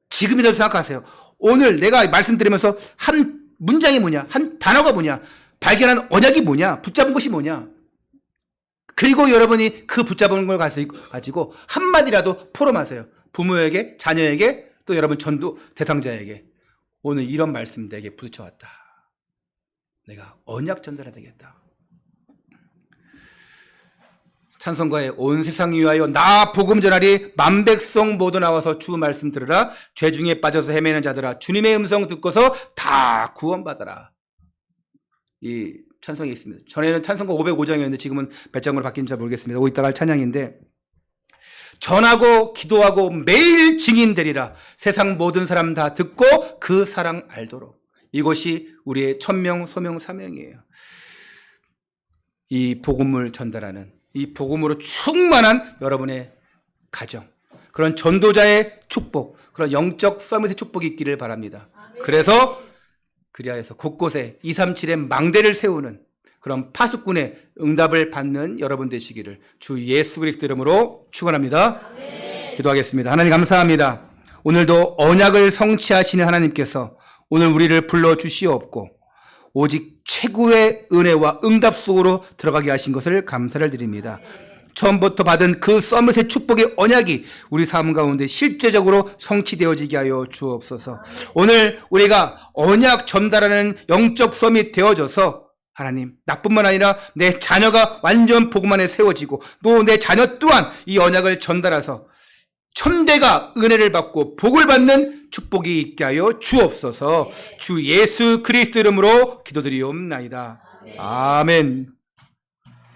지금이라도 생각하세요. 오늘 내가 말씀드리면서 한 문장이 뭐냐? 한 단어가 뭐냐? 발견한 언약이 뭐냐? 붙잡은 것이 뭐냐? 그리고 여러분이 그 붙잡은 걸 가지고 한마디라도 포럼하세요. 부모에게, 자녀에게, 또 여러분 전도 대상자에게. 오늘 이런 말씀 내게 부딪혀왔다. 내가 언약 전달해야 되겠다. 찬송가에 온 세상 위하여 나 복음 전하리 만백성 모두 나와서 주 말씀 들으라 죄 중에 빠져서 헤매는 자들아 주님의 음성 듣고서 다 구원받아라. 이 찬송이 있습니다. 전에는 찬송가 505장이었는데 지금은 몇 장으로 바뀐지 모르겠습니다. 이따가 할 찬양인데 전하고 기도하고 매일 증인되리라 세상 모든 사람 다 듣고 그 사랑 알도록. 이것이 우리의 천명 소명 사명이에요. 이 복음을 전달하는 이 복음으로 충만한 여러분의 가정, 그런 전도자의 축복, 그런 영적 서밋의 축복이 있기를 바랍니다. 그래서 그리하여서 곳곳에 237의 망대를 세우는 그런 파수꾼의 응답을 받는 여러분 되시기를 주 예수 그리스도 이름으로 축원합니다. 기도하겠습니다. 하나님 감사합니다. 오늘도 언약을 성취하시는 하나님께서 오늘 우리를 불러주시옵고 오직 최고의 은혜와 응답 속으로 들어가게 하신 것을 감사를 드립니다. 처음부터 받은 그 서밋의 축복의 언약이 우리 삶 가운데 실제적으로 성취되어지게 하여 주옵소서. 오늘 우리가 언약 전달하는 영적 서밋 되어져서 하나님 나뿐만 아니라 내 자녀가 완전 복음 안에 세워지고 또 내 자녀 또한 이 언약을 전달해서 천대가 은혜를 받고 복을 받는 축복이 있게 하여 주옵소서. 주 예수 그리스도 이름으로 기도드리옵나이다. 아멘.